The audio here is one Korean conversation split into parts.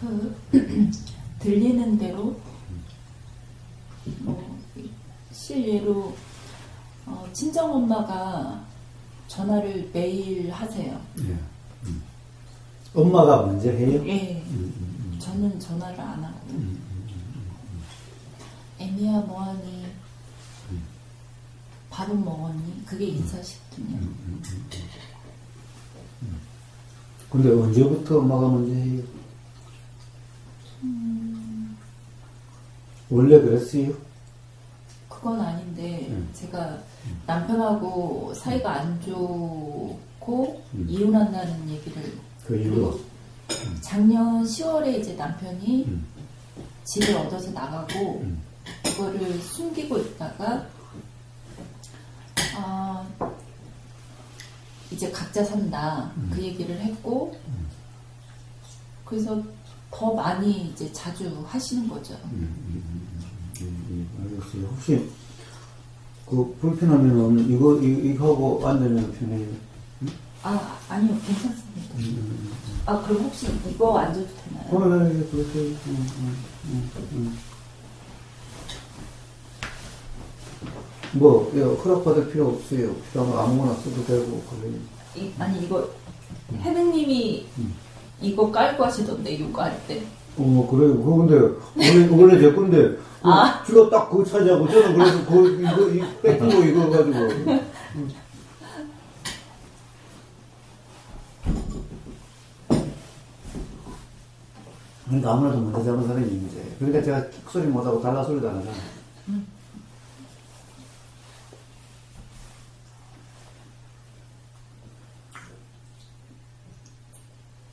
그 들리는 대로 뭐 실례로 친정 엄마가 전화를 매일 하세요. 예. 엄마가 먼저 해요? 예. 저는 전화를 안 하고. 애미야 뭐하니? 밥은 먹었니? 그게 인사시키냐. 근데 언제부터 엄마가 먼저 해요? 원래 그랬어요? 그건 아닌데 제가 남편하고 사이가 안 좋고 이혼한다는 얘기를 그 이후로 작년 10월에 이제 남편이 집을 얻어서 나가고 그거를 숨기고 있다가 이제 각자 산다 그 얘기를 했고 그래서 더 많이 이제 자주 하시는 거죠. 알겠어요. 혹시 그 불편하면 이거 하고 앉으면 편해요? 아니요 괜찮습니다. 그럼 혹시 이거 앉아도 되나요? 네, 그렇게. 뭐 허락받을 필요 없어요. 필요하면 아무거나 써도 되고 그래. 아니 이거 해능님이 이거 깔고 하시던데 육아할 때. 그래요. 근데 원래 제 건데 주로 딱 그거 차지하고 저는 그래서 이거 뺏긴 거 이거 가지고. 그러니까 아무래도 먼저 잡은 사람이 문제. 그러니까 제가 킥소리 못하고 달라 소리도 안 하잖아.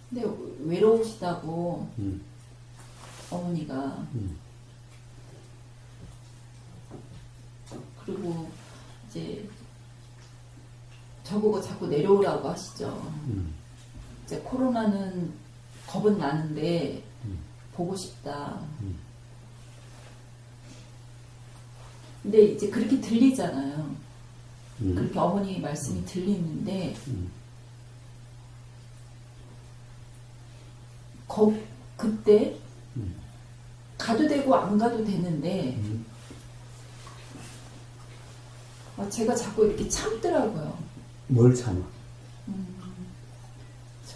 근데 외로우시다고 어머니가 그리고 이제 저보고 자꾸 내려오라고 하시죠. 이제 코로나는 겁은 나는데 보고 싶다. 근데 이제 그렇게 들리잖아요. 그렇게 어머니 말씀이 들리는데 그때 가도 되고 안 가도 되는데 제가 자꾸 이렇게 참더라고요. 뭘 참아?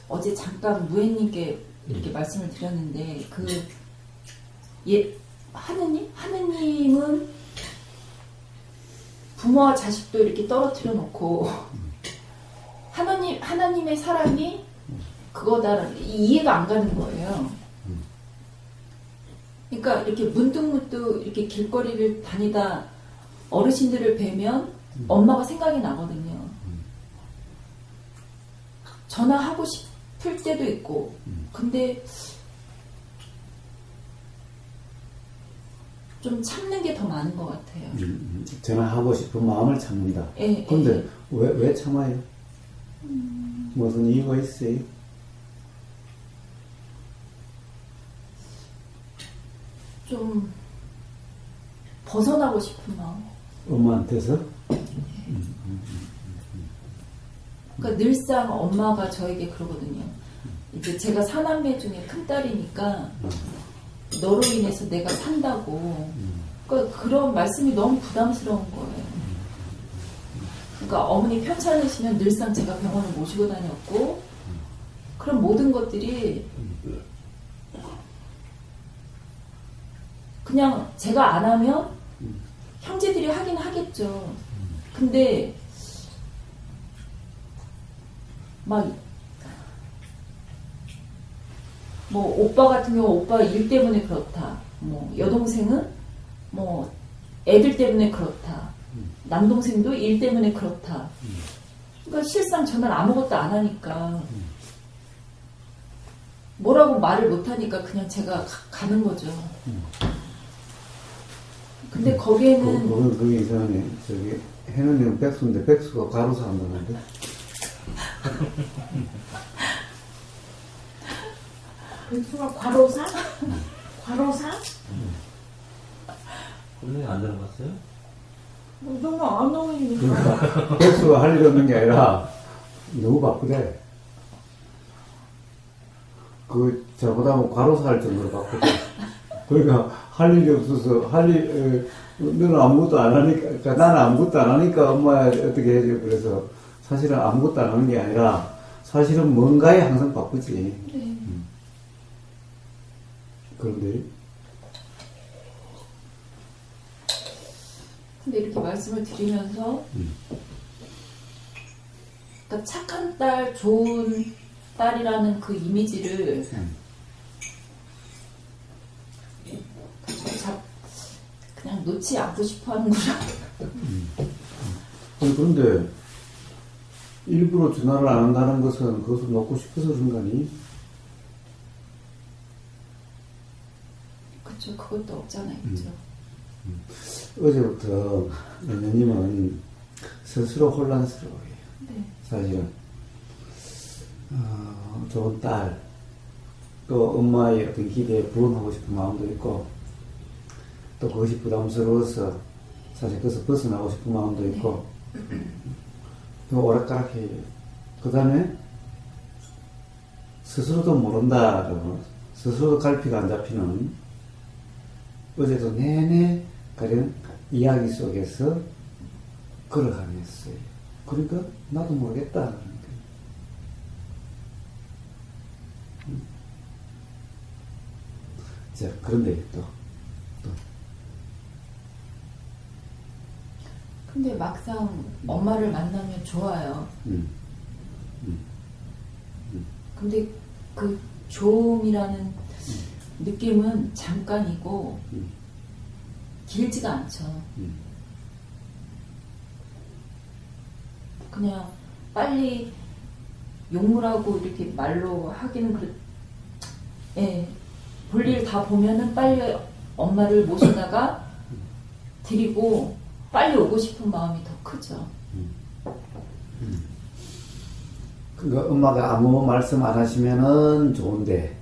어제 잠깐 무혜님께 이렇게 말씀을 드렸는데 하느님은 부모와 자식도 이렇게 떨어뜨려 놓고 하나님의 사랑이 그거다 이해가 안 가는 거예요. 그러니까 이렇게 문득문득 이렇게 길거리를 다니다 어르신들을 뵈면 엄마가 생각이 나거든요. 전화하고 싶을 때도 있고 근데 좀 참는 게 더 많은 것 같아요. 전화하고 싶은 마음을 참는다. 예, 근데 예. 왜 참아요? 무슨 이유가 있어요? 좀 벗어나고 싶은 마음. 엄마한테서? 그러니까 늘상 엄마가 저에게 그러거든요. 이제 제가 사남매 중에 큰딸이니까 너로 인해서 내가 산다고. 그러니까 그런 말씀이 너무 부담스러운 거예요. 그러니까 어머니 편찮으시면 늘상 제가 병원을 모시고 다녔고 그런 모든 것들이 그냥 제가 안 하면 형제들이 하긴 하겠죠. 근데 막 뭐 오빠 같은 경우 오빠 일 때문에 그렇다. 뭐 여동생은 뭐 애들 때문에 그렇다. 남동생도 일 때문에 그렇다. 그러니까 실상 저는 아무것도 안 하니까 뭐라고 말을 못 하니까 그냥 제가 가는 거죠. 근데 거기에는 그게 이상하네. 저기 해는님 백수인데 백수가 가로사 한다는데. 백수가 과로사? 과로사? 선생님 안 들어봤어요? 정말 안 어울리니까. 그러니까 백수가 할 일 없는 게 아니라 너무 바쁘대. 저보다 과로사 할 정도로 바쁘고. 그러니까, 할 일이 없어서, 너는 아무것도 안 하니까, 나는 아무것도 안 하니까 엄마 어떻게 해줘. 그래서, 사실은 아무것도 안 하는 게 아니라, 사실은 뭔가에 항상 바쁘지. 네. 그런데, 근데 이렇게 말씀을 드리면서, 그러니까 착한 딸, 좋은 딸이라는 그 이미지를 그냥 놓지 않고 싶어 하는구나. 아니, 그런데, 일부러 전화를 안 한다는 것은 그것을 놓고 싶어서 그런 거 아니? 그쵸, 그것도 없잖아요, 그쵸. 어제부터 연녀님은 스스로 혼란스러워요. 네. 사실은 좋은 딸, 또 엄마의 어떤 기대에 부응하고 싶은 마음도 있고, 또 그것이 부담스러워서 사실 그것을 벗어나고 싶은 마음도 있고, 또 오락가락해요. 그 다음에 스스로도 모른다라고, 스스로도 갈피가 안 잡히는, 어제도 내내 가령 이야기 속에서 걸어가면서요. 그러니까 나도 모르겠다. 그러는 거예요. 자, 그런데 또. 근데 막상 엄마를 만나면 좋아요. 근데 그 좋음이라는 느낌은 잠깐이고 길지가 않죠. 그냥 빨리 용물하고 이렇게 말로 하기는 예, 볼일 다 보면은 빨리 엄마를 모시다가 드리고 빨리 오고 싶은 마음이 더 크죠. 그러니까 엄마가 아무 말씀 안 하시면은 좋은데,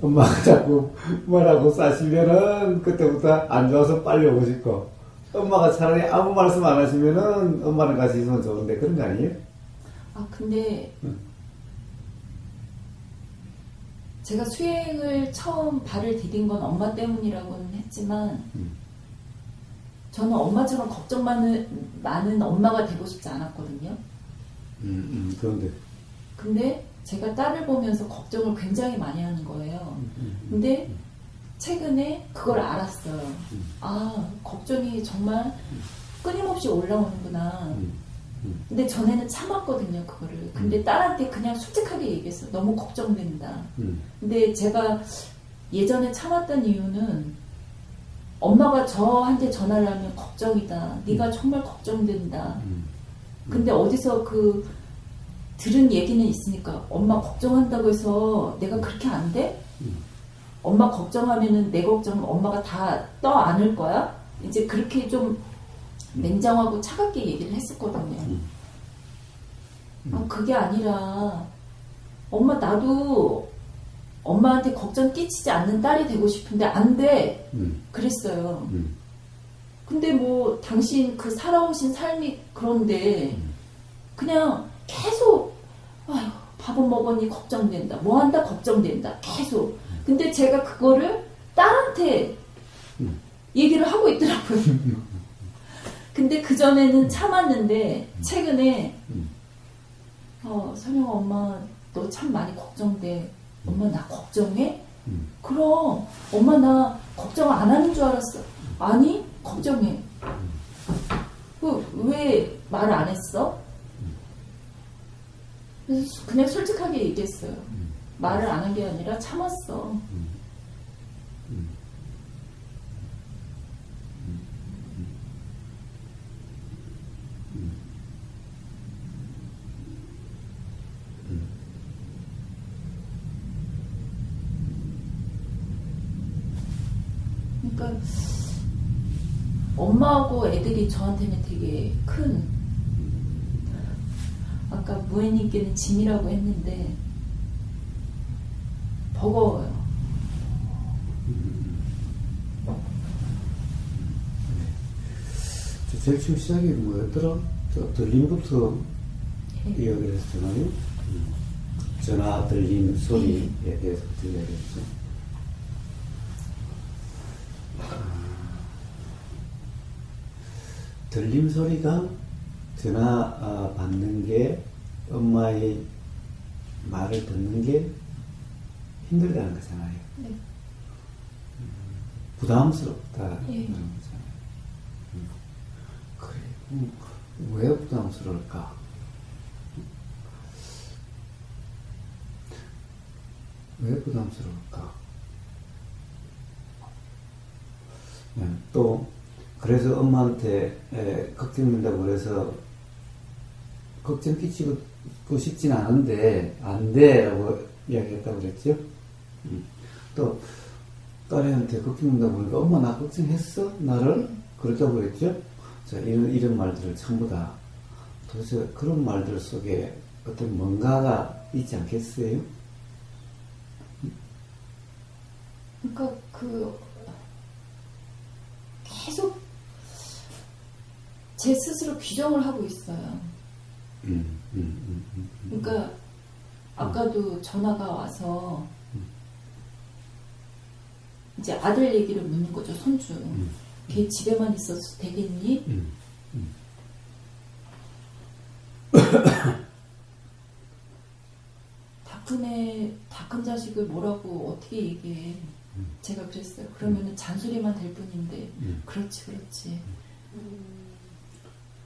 엄마가 자꾸 뭐라고 싸시면은 그때부터 안 좋아서 빨리 오고 싶고, 엄마가 차라리 아무 말씀 안 하시면은 엄마랑 같이 있으면 좋은데, 그런 거 아니에요? 아, 근데 제가 수행을 처음 발을 디딘 건 엄마 때문이라고는 했지만 저는 엄마처럼 걱정 많은 엄마가 되고 싶지 않았거든요. 그런데. 근데 제가 딸을 보면서 걱정을 굉장히 많이 하는 거예요. 근데 최근에 그걸 알았어요. 아, 걱정이 정말 끊임없이 올라오는구나. 근데 전에는 참았거든요, 그거를. 근데 딸한테 그냥 솔직하게 얘기했어요. 너무 걱정된다. 근데 제가 예전에 참았던 이유는 엄마가 저한테 전화를 하면 걱정이다. 네가 정말 걱정된다. 근데 어디서 그 들은 얘기는 있으니까 엄마 걱정한다고 해서 내가 그렇게 안 돼? 엄마 걱정하면은 내 걱정은 엄마가 다 떠안을 거야? 이제 그렇게 좀 냉정하고 차갑게 얘기를 했었거든요. 그게 아니라 엄마 나도 엄마한테 걱정 끼치지 않는 딸이 되고 싶은데 안 돼. 그랬어요. 근데 뭐 당신 그 살아오신 삶이 그런데 그냥 계속 아휴 밥은 먹었니 걱정된다. 뭐 한다 걱정된다. 계속. 근데 제가 그거를 딸한테 얘기를 하고 있더라고요. 근데 그전에는 참았는데 최근에 선영아 엄마 너 참 많이 걱정돼. 엄마 나 걱정해? 그럼 엄마 나 걱정 안 하는 줄 알았어. 아니 걱정해. 왜 말 안 했어? 그래서 그냥 솔직하게 얘기했어요. 말을 안 한 게 아니라 참았어. 그러니까 엄마하고 애들이 저한테는 되게 큰, 아까 무애님께는 짐이라고 했는데 버거워요. 제일 처음 시작이 뭐였더라? 들림부터 이야기를 했잖아요. 전화 들림 소리에 대해서 들려야겠죠. 들림 소리가 전화 받는 게 엄마의 말을 듣는 게 힘들다는 거잖아요. 네. 부담스럽다는 예. 거잖아요. 그래, 왜 부담스러울까? 왜 부담스러울까? 네, 또 그래서 엄마한테 걱정된다고 그래서 걱정 끼치고 싶진 않은데 안 돼라고 이야기했다고 그랬죠. 또 딸애한테 걱정된다고 그러니까 엄마 나 걱정했어? 나를? 그랬다고 그랬죠. 자, 이런 말들을 전부 다 도대체 그런 말들 속에 어떤 뭔가가 있지 않겠어요? 그러니까 계속 제 스스로 규정을 하고 있어요. 그러니까 아까도 전화가 와서 이제 아들 얘기를 묻는 거죠. 손주. 걔 집에만 있어도 되겠니? 다 큰 자식을 뭐라고 어떻게 얘기해. 제가 그랬어요. 그러면은 잔소리만 될 뿐인데 그렇지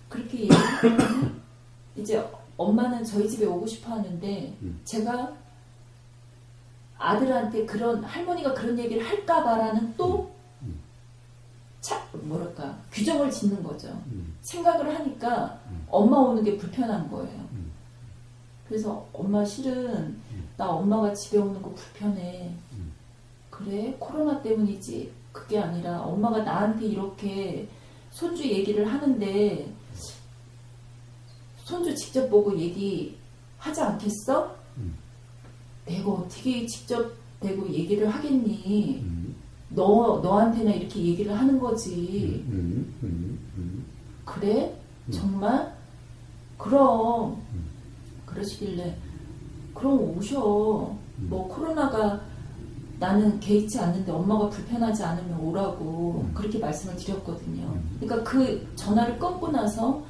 그렇게 얘기하면 이제 엄마는 저희 집에 오고 싶어 하는데 제가 아들한테 할머니가 그런 얘기를 할까봐라는 또 뭐랄까 규정을 짓는 거죠. 생각을 하니까 엄마 오는 게 불편한 거예요. 그래서 엄마 실은 나 엄마가 집에 오는 거 불편해. 그래? 코로나 때문이지. 그게 아니라 엄마가 나한테 이렇게 손주 얘기를 하는데 손주 직접 보고 얘기하지 않겠어? 내가 어떻게 직접 대고 얘기를 하겠니? 너한테나 이렇게 얘기를 하는 거지. 그래? 정말? 그럼 그러시길래 그럼 오셔. 뭐 코로나가 나는 개의치 않는데 엄마가 불편하지 않으면 오라고 그렇게 말씀을 드렸거든요. 그러니까 그 전화를 끊고 나서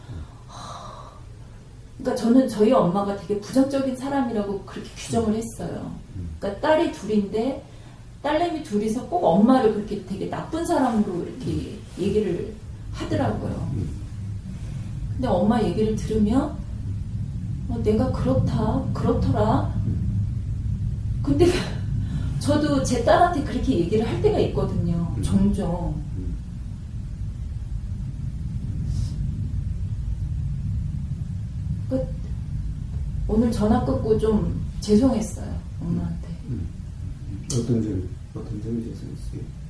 그러니까 저는 저희 엄마가 되게 부정적인 사람이라고 그렇게 규정을 했어요. 그러니까 딸이 둘인데 딸내미 둘이서 꼭 엄마를 그렇게 되게 나쁜 사람으로 이렇게 얘기를 하더라고요. 근데 엄마 얘기를 들으면 내가 그렇더라. 근데 저도 제 딸한테 그렇게 얘기를 할 때가 있거든요. 종종. 오늘 전화 끊고 좀 죄송했어요. 엄마한테. 어떤 점이 죄송했어요?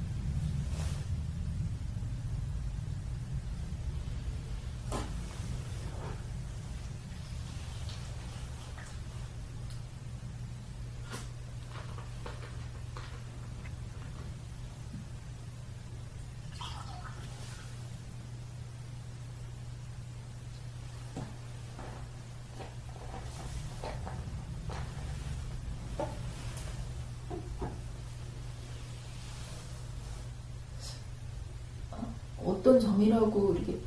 어떤 점이라고 이렇게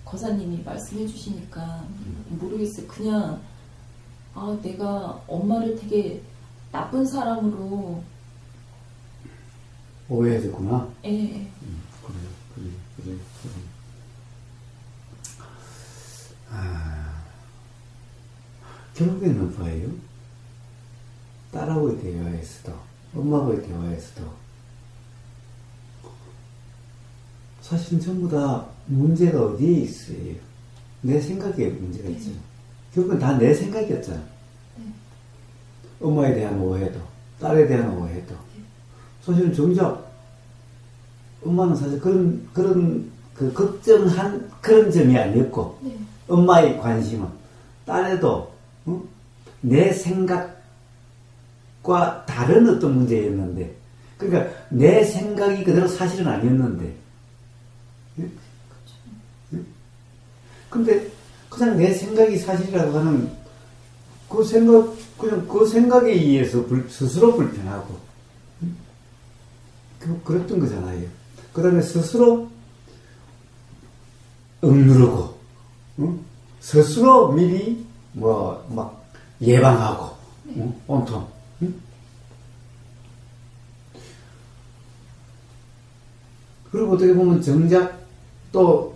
거사님이 말씀해 주시니까 모르겠어요. 그냥 내가 엄마를 되게 나쁜 사람으로 오해해줬구나. 예. 그래. 결국에는 뭐예요? 딸하고의 대화에서도 엄마하고의 대화에서도 사실은 전부 다 문제가 어디에 있어요? 내 생각에 문제가 있죠. 결국은 다 내 생각이었잖아. 엄마에 대한 오해도, 딸에 대한 오해도. 사실은 정작 엄마는 사실 그런 걱정한 그런 점이 아니었고, 엄마의 관심은 딸에도 내 생각과 다른 어떤 문제였는데, 그러니까 내 생각이 그대로 사실은 아니었는데. 근데 그냥 내 생각이 사실이라고 하는 그 생각 그냥 그 생각에 의해서 스스로 불편하고, 그랬던 거잖아요. 그 다음에 스스로 억누르고, 스스로 미리 막 예방하고, 온통. 그리고 어떻게 보면 정작 또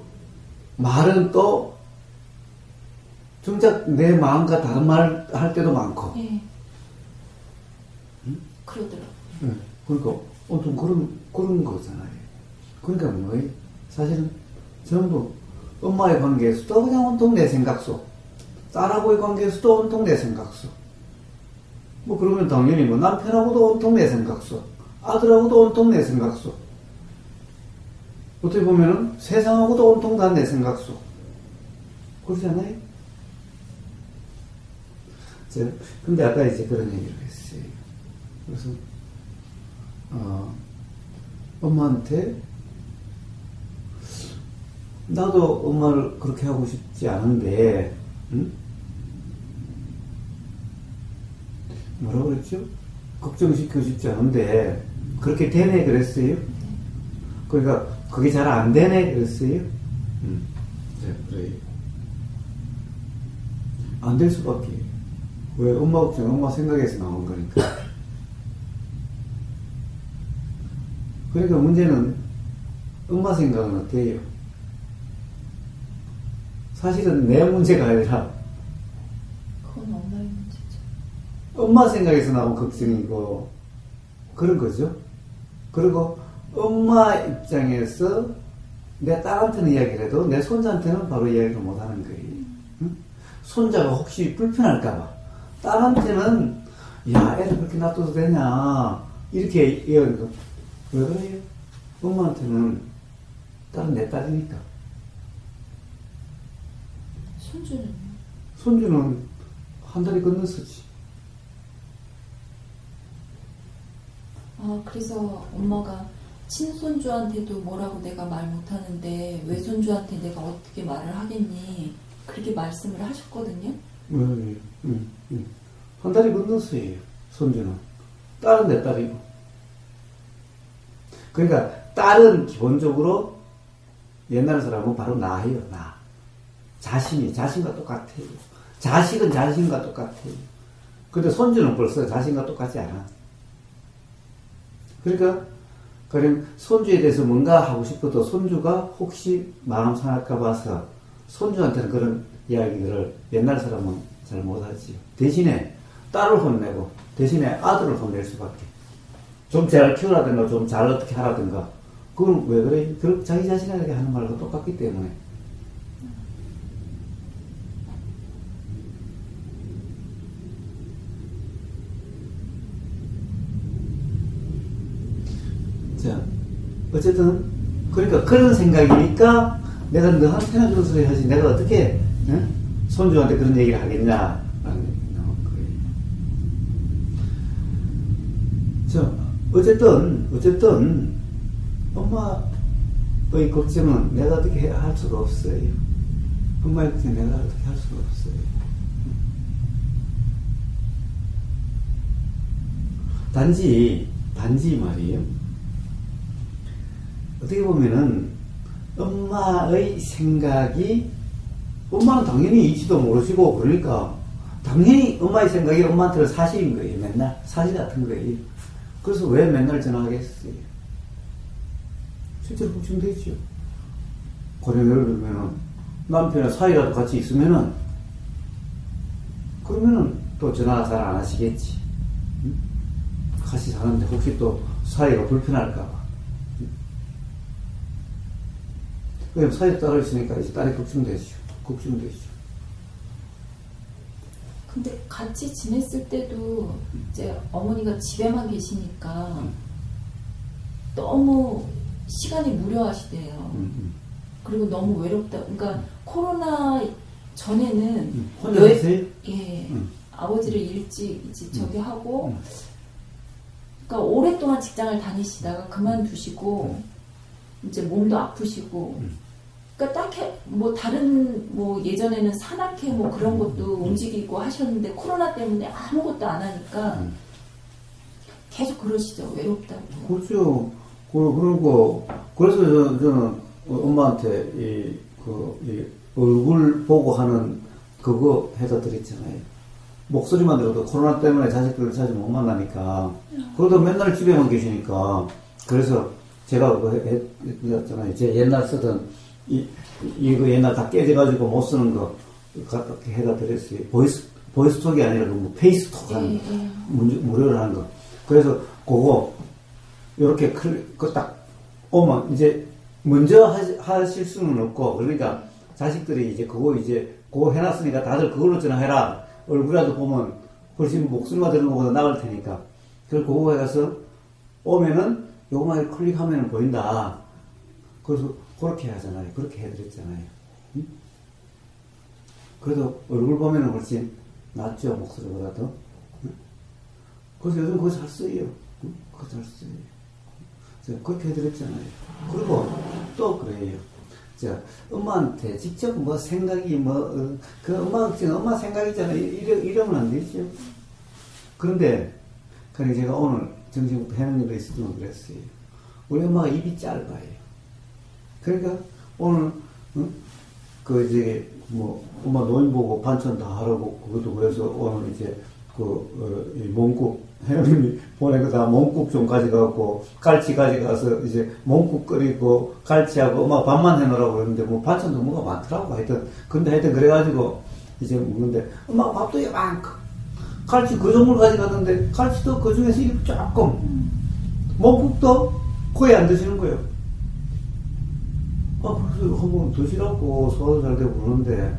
말은 또 정작 내 마음과 다른 말 할 때도 많고. 네. 그러더라고요. 그러니까 온통 그런 거잖아요. 그러니까 뭐예요? 사실은 전부 엄마의 관계에서도 그냥 온통 내 생각속, 딸하고의 관계에서도 온통 내 생각속. 뭐 그러면 당연히 뭐 남편하고도 온통 내 생각속, 아들하고도 온통 내 생각속. 어떻게 보면은 세상하고도 온통 다 내 생각속. 그러잖아요? 근데 아까 이제 그런 얘기를 했어요. 그래서, 엄마한테, 나도 엄마를 그렇게 하고 싶지 않은데, 뭐라고 그랬죠? 걱정시키고 싶지 않은데, 그렇게 되네 그랬어요? 그러니까, 그게 잘 안 되네 그랬어요? 그래요. 안 될 수밖에. 왜? 엄마 걱정, 엄마 생각에서 나온 거니까. 그러니까 문제는 엄마 생각은 어때요? 사실은 내 문제가 아니라 그건 엄마의 문제죠. 엄마 생각에서 나온 걱정이고 그런 거죠. 그리고 엄마 입장에서 내 딸한테는 이야기를 해도 내 손자한테는 바로 이야기를 못하는 거예요. 응? 손자가 혹시 불편할까봐. 딸한테는 야 애를 그렇게 놔둬도 되냐 이렇게 얘기하는 거. 왜 그래요? 엄마한테는 딸은 내 딸이니까. 손주는요? 손주는 한 달이 건넜었지. 그래서 엄마가 친손주한테도 뭐라고 내가 말 못하는데 외손주한테 내가 어떻게 말을 하겠니? 그렇게 말씀을 하셨거든요. 한 달이 건넜어요. 손주는. 딸은 내 딸이고. 그러니까 딸은 기본적으로 옛날 사람은 바로 나예요. 나. 자신과 똑같아요. 자식은 자신과 똑같아요. 근데 손주는 벌써 자신과 똑같지 않아. 그러니까 그럼 손주에 대해서 뭔가 하고 싶어도 손주가 혹시 마음 상할까 봐서 손주한테는 그런 이야기들을 옛날 사람은 잘 못하지. 대신에 딸을 혼내고 대신에 아들을 혼낼 수밖에. 좀 잘 키우라든가 좀 잘 어떻게 하라든가. 그건 왜 그래? 그 자기 자신에게 하는 말과 똑같기 때문에. 자, 어쨌든 그러니까 그런 생각이니까 내가 너한테는 그런 소리 하지 내가 어떻게 손주한테 그런 얘기를 하겠냐 라는 거예요. 자, 어쨌든 엄마의 걱정은 내가 어떻게 할 수가 없어요. 엄마의 걱정은 내가 어떻게 할 수가 없어요. 단지 말이에요. 어떻게 보면은 엄마의 생각이 엄마는 당연히 이치도 모르시고 그러니까 당연히 엄마의 생각이 엄마한테는 사실인 거예요. 맨날 사실 같은 거예요. 그래서 왜 맨날 전화하겠어요? 실제로 걱정되죠. 그냥 예를 들면은 남편이랑 사이라도 같이 있으면은 그러면은 또 전화 잘 안 하시겠지. 응? 같이 사는데 혹시 또 사이가 불편할까봐. 그럼 사이에 따라 있으니까 이제 딸이 걱정되죠. 근데 같이 지냈을 때도 이제 어머니가 집에만 계시니까 너무 시간이 무료하시대요. 그리고 너무 외롭다. 그러니까 코로나 전에는 혼자 계세요? 예. 아버지를 일찍 이제 저기 하고 그러니까 오랫동안 직장을 다니시다가 그만두시고 이제 몸도 아프시고 그러니까 딱히 뭐 다른 뭐 예전에는 산악회 뭐 그런 것도 움직이고 하셨는데 코로나 때문에 아무것도 안 하니까 계속 그러시죠. 외롭다고. 그렇죠. 그리고 그래서 저는 엄마한테 이 얼굴 보고 하는 그거 해다 드렸잖아요. 목소리만 들어도 코로나 때문에 자식들을 자주 못 만나니까 그러다 맨날 집에만 계시니까 그래서 제가 그거 했잖아요. 제 옛날 쓰던 이거 옛날 다 깨져가지고 못 쓰는 거 갖다 해다 드렸어요. 보이스톡이 아니라 그 페이스톡 하는 무료로 하는 거. 그래서 그거 요렇게 딱 오면 이제 먼저 하실 수는 없고 그러니까 자식들이 이제 그거 해놨으니까 다들 그걸로 전화해라. 얼굴이라도 보면 훨씬 목소리만 들은 것보다 나을 테니까. 그래서 그거 해가서 오면은 요거만 클릭하면 보인다. 그래서 그렇게 하잖아요. 그렇게 해드렸잖아요. 응? 그래도 얼굴 보면은 훨씬 낫죠. 목소리보다도. 응? 그래서 요즘 그거 잘 써요. 응? 그거 잘 써요. 제가 그렇게 해드렸잖아요. 그리고 또 그래요. 자, 엄마한테 직접 뭐 생각이 그 엄마 생각이잖아요. 이러면 안 되죠. 그런데, 그러니까 제가 오늘 정신부터 해놓은 일도 있었지만 그랬어요. 우리 엄마가 입이 짧아요. 그러니까 오늘, 엄마 노인 보고 반찬 다 하라고 그것도 그래서 오늘 이제 이 몽국, 혜영님이 보낸 거 다 몽국 좀 가져가고, 갈치 가져가서 이제 몽국 끓이고, 갈치하고 엄마 밥만 해놓으라고 그랬는데, 뭐 반찬도 뭐가 많더라고. 근데 그래가지고, 이제 먹는데, 엄마가 밥도 이만큼, 갈치 그 정도를 가져갔는데, 갈치도 그 중에서 이렇게 조금, 몽국도 거의 안 드시는 거예요. 그래서 한번 드시라고 소화도 잘 되고 그러는데,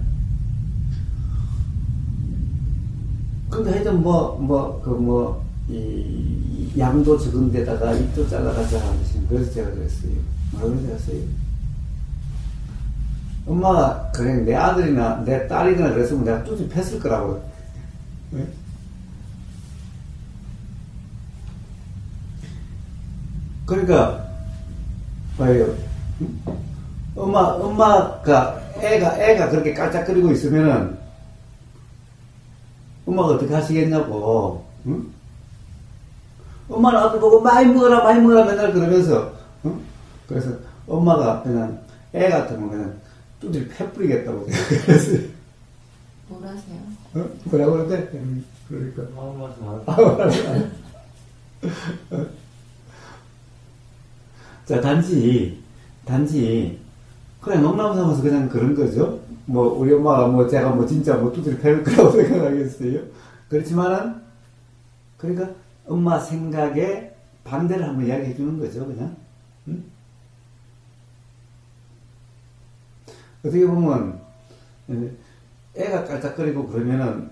근데 하여튼 양도 적은 데다가 입도 잘라가지고 하듯이 그래서 제가 그랬어요. 그랬어요. 엄마가 그냥 내 아들이나 내 딸이나 그랬으면 내가 뚜지 팼을 거라고. 네? 그러니까 봐요. 엄마가 애가 그렇게 깔짝거리고 있으면은 엄마가 어떻게 하시겠냐고, 응? 엄마는 아들 보고 많이 먹어라 맨날 그러면서, 응? 그래서 엄마가 그냥 애 같으면 그냥 두드리 패뿌리겠다고 그랬어요. 뭐라세요? 어? 뭐라고 그러대? 그러니까. 자, 단지, 그냥 농담 삼아서 그냥 그런 거죠. 우리 엄마가 제가 진짜 두드리 패를 거라고 생각하겠어요. 그렇지만은, 그러니까, 엄마 생각에 반대를 한번 이야기해 주는 거죠, 그냥. 응? 어떻게 보면, 애가 깔짝거리고 그러면은,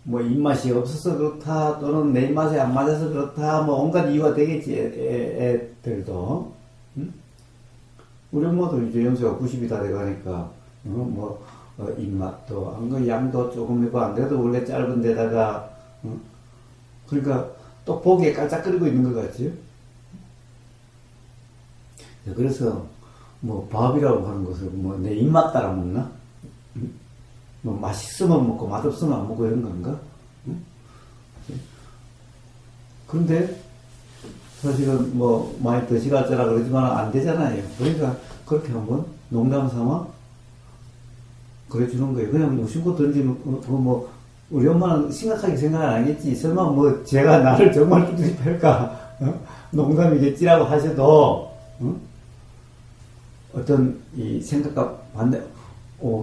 입맛이 없어서 그렇다, 또는 내 입맛에 안 맞아서 그렇다, 온갖 이유가 되겠지, 애들도. 응? 우리 엄마도 이제 연세가 90이 다 돼가니까, 입맛도, 양도 조금 있고, 안 돼도 원래 짧은 데다가, 그러니까, 또 보기에 깔짝거리고 있는 것 같지요? 그래서, 밥이라고 하는 것을, 내 입맛 따라 먹나? 맛있으면 먹고, 맛없으면 안 먹고 이런 건가? 그런데, 사실은 많이 드시가쩌라 그러지만 안 되잖아요. 그러니까 그렇게 한번 농담 삼아 그래 주는 거예요. 그냥 무심코 던지면 우리 엄마는 심각하게 생각 안 하겠지. 설마 제가 나를 정말 두드리 팰까? 농담이겠지라고 하셔도 어떤 이 생각과 반대.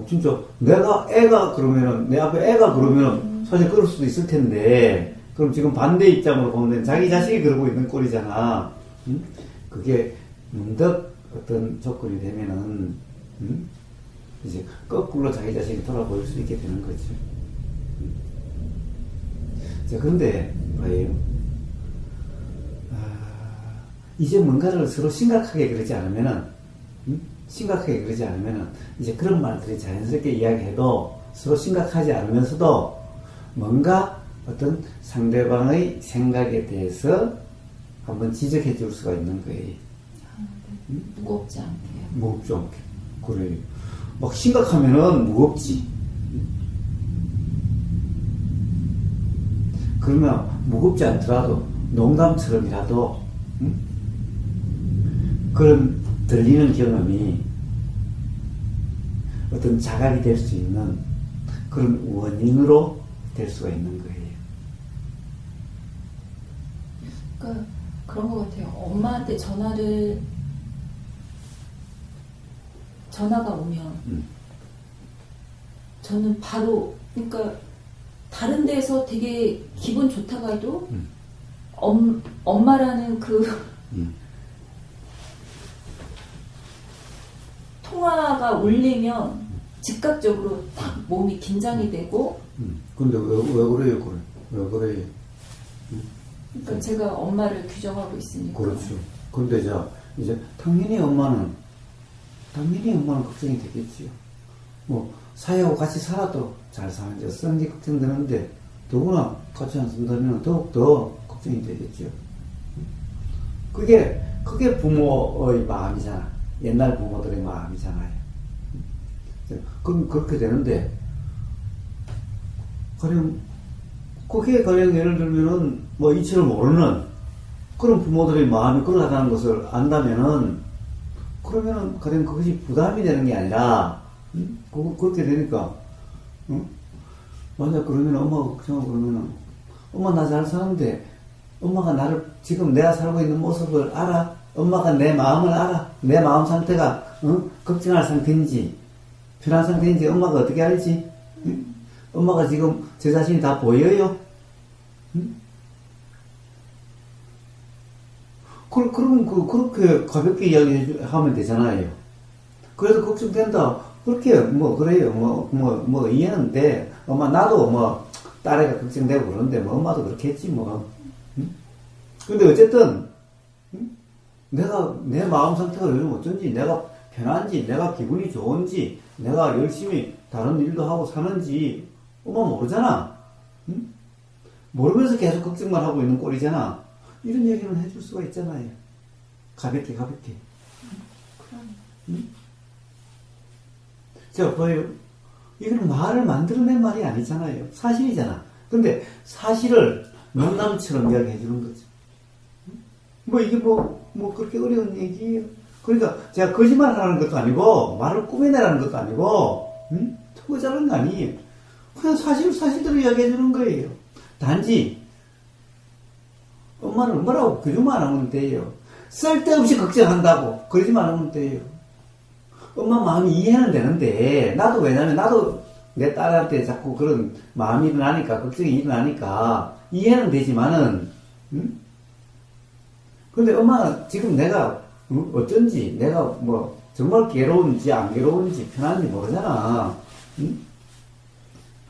진짜 애가 그러면은 내 앞에 애가 그러면은 사실 그럴 수도 있을 텐데. 그럼 지금 반대 입장으로 보면 자기 자식이 그러고 있는 꼴이잖아. 응? 그게 문득 어떤 조건이 되면은 이제 거꾸로 자기 자식이 돌아보일 수 있게 되는 거죠. 자, 그런데 봐요. 이제 뭔가를 서로 심각하게 그러지 않으면은 이제 그런 말들이 자연스럽게 이야기해도 서로 심각하지 않으면서도 뭔가 어떤 상대방의 생각에 대해서 한번 지적해 줄 수가 있는 거예요. 무겁지 않게요. 무겁지 않게. 그래. 막 심각하면은 무겁지. 그러면 무겁지 않더라도 농담처럼이라도 그런 들리는 경험이 어떤 자각이 될 수 있는 그런 원인으로 될 수가 있는 거예요. 그러니까 그런 것 같아요. 엄마한테 전화가 오면 저는 바로, 그러니까 다른 데서 되게 기분 좋다가 해도 엄마라는 그 통화가 울리면 즉각적으로 딱 몸이 긴장이 되고. 근데 왜 그래요? 왜 그래요? 그러니까 제가 엄마를 규정하고 있으니까. 그렇죠. 근데 이제 당연히 엄마는 걱정이 되겠지요. 뭐 사회하고 같이 살아도 잘 사는지 쓰는지 걱정되는데 더구나 같이 안 쓴다면 더욱더 걱정이 되겠죠. 그게 부모의 마음이잖아. 옛날 부모들의 마음이잖아요. 그럼 그렇게 되는데 그게 가령 예를 들면은 뭐 이치를 모르는 그런 부모들의 마음이 그러하다는 것을 안다면은 그러면은 가령 그것이 부담이 되는 게 아니라 그렇게 되니까 만약 그러면 엄마가 걱정하고 그러면은 엄마 나 잘 사는데 엄마가 나를 지금 내가 살고 있는 모습을 알아? 엄마가 내 마음을 알아? 내 마음 상태가 걱정할 상태인지 편한 상태인지 엄마가 어떻게 알지? 엄마가 지금 제 자신이 다 보여요? 그러면 그렇게 가볍게 이야기하면 되잖아요. 그래도 걱정된다. 그렇게, 그래요. 이해는 돼. 엄마, 나도 딸애가 걱정되고 그러는데, 엄마도 그렇게 했지, 근데 어쨌든, 내 마음 상태가 요즘 어쩐지, 내가 편한지, 내가 기분이 좋은지, 내가 열심히 다른 일도 하고 사는지, 엄마 모르잖아. 모르면서 계속 걱정만 하고 있는 꼴이잖아. 이런 얘기는 해줄 수가 있잖아요. 가볍게. 자, 봐요. 이거는 말을 만들어낸 말이 아니잖아요. 사실이잖아. 근데 사실을 농담처럼 이야기해 주는 거죠. 이게 그렇게 어려운 얘기예요. 그러니까 제가 거짓말 하는 것도 아니고, 말을 꾸며내라는 것도 아니고, 투자라는 거 아니에요. 그냥 사실대로 이야기해 주는 거예요. 단지, 엄마는 뭐라고 거짓말 안 하면 돼요. 쓸데없이 걱정한다고 거짓말 안 하면 돼요. 엄마 마음이 이해는 되는데 왜냐면 나도 내 딸한테 자꾸 그런 마음이 일어나니까 걱정이 일어나니까 이해는 되지만은 근데 엄마는 지금 내가 어쩐지 내가 정말 괴로운지 안 괴로운지 편한지 모르잖아.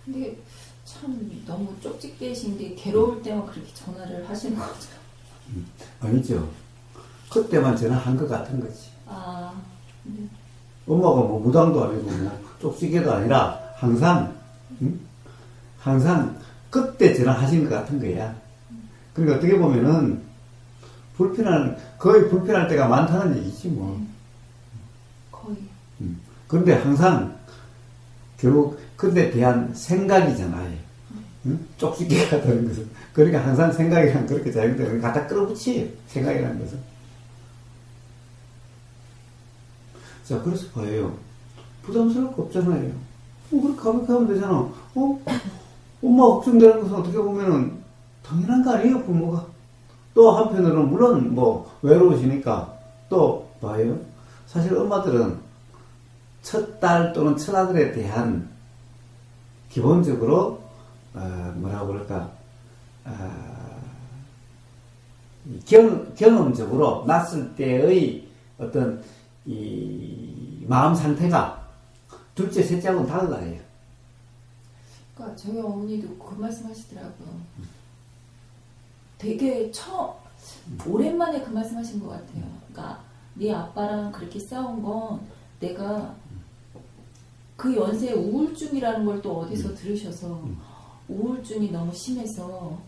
근데 참 너무 쪽집게신 게 괴로울 때만 그렇게 전화를 하시는 거죠. 아니죠. 그때만 전화한 것 같은 거지. 네. 엄마가 무당도 아니고 쪽지게도 아니라 항상 그때 전화하신 것 같은 거야. 그러니까 어떻게 보면은 거의 불편할 때가 많다는 얘기지 거의. 그런데 항상 결국 그때 대한 생각이잖아요. 쪽집게가 되는 것은. 그러니까 항상 생각이랑 그렇게 자연스럽게 갖다 끌어붙이 생각이라는 것은. 자, 그래서 봐요. 부담스러울 거 없잖아요. 그렇게 가볍게 하면 되잖아. 엄마 걱정되는 것은 어떻게 보면은 당연한 거 아니에요, 부모가. 또 한편으로는 물론 외로우시니까 또 봐요. 사실 엄마들은 첫 딸 또는 첫 아들에 대한 기본적으로 경험적으로 낳았을 때의 어떤 이 마음 상태가 둘째, 셋째하고는 달라요. 그러니까 저희 어머니도 그 말씀 하시더라고요. 되게 오랜만에 그 말씀 하신 것 같아요. 그러니까 네 아빠랑 그렇게 싸운 건 내가 그 연세에 우울증이라는 걸 또 어디서 들으셔서 우울증이 너무 심해서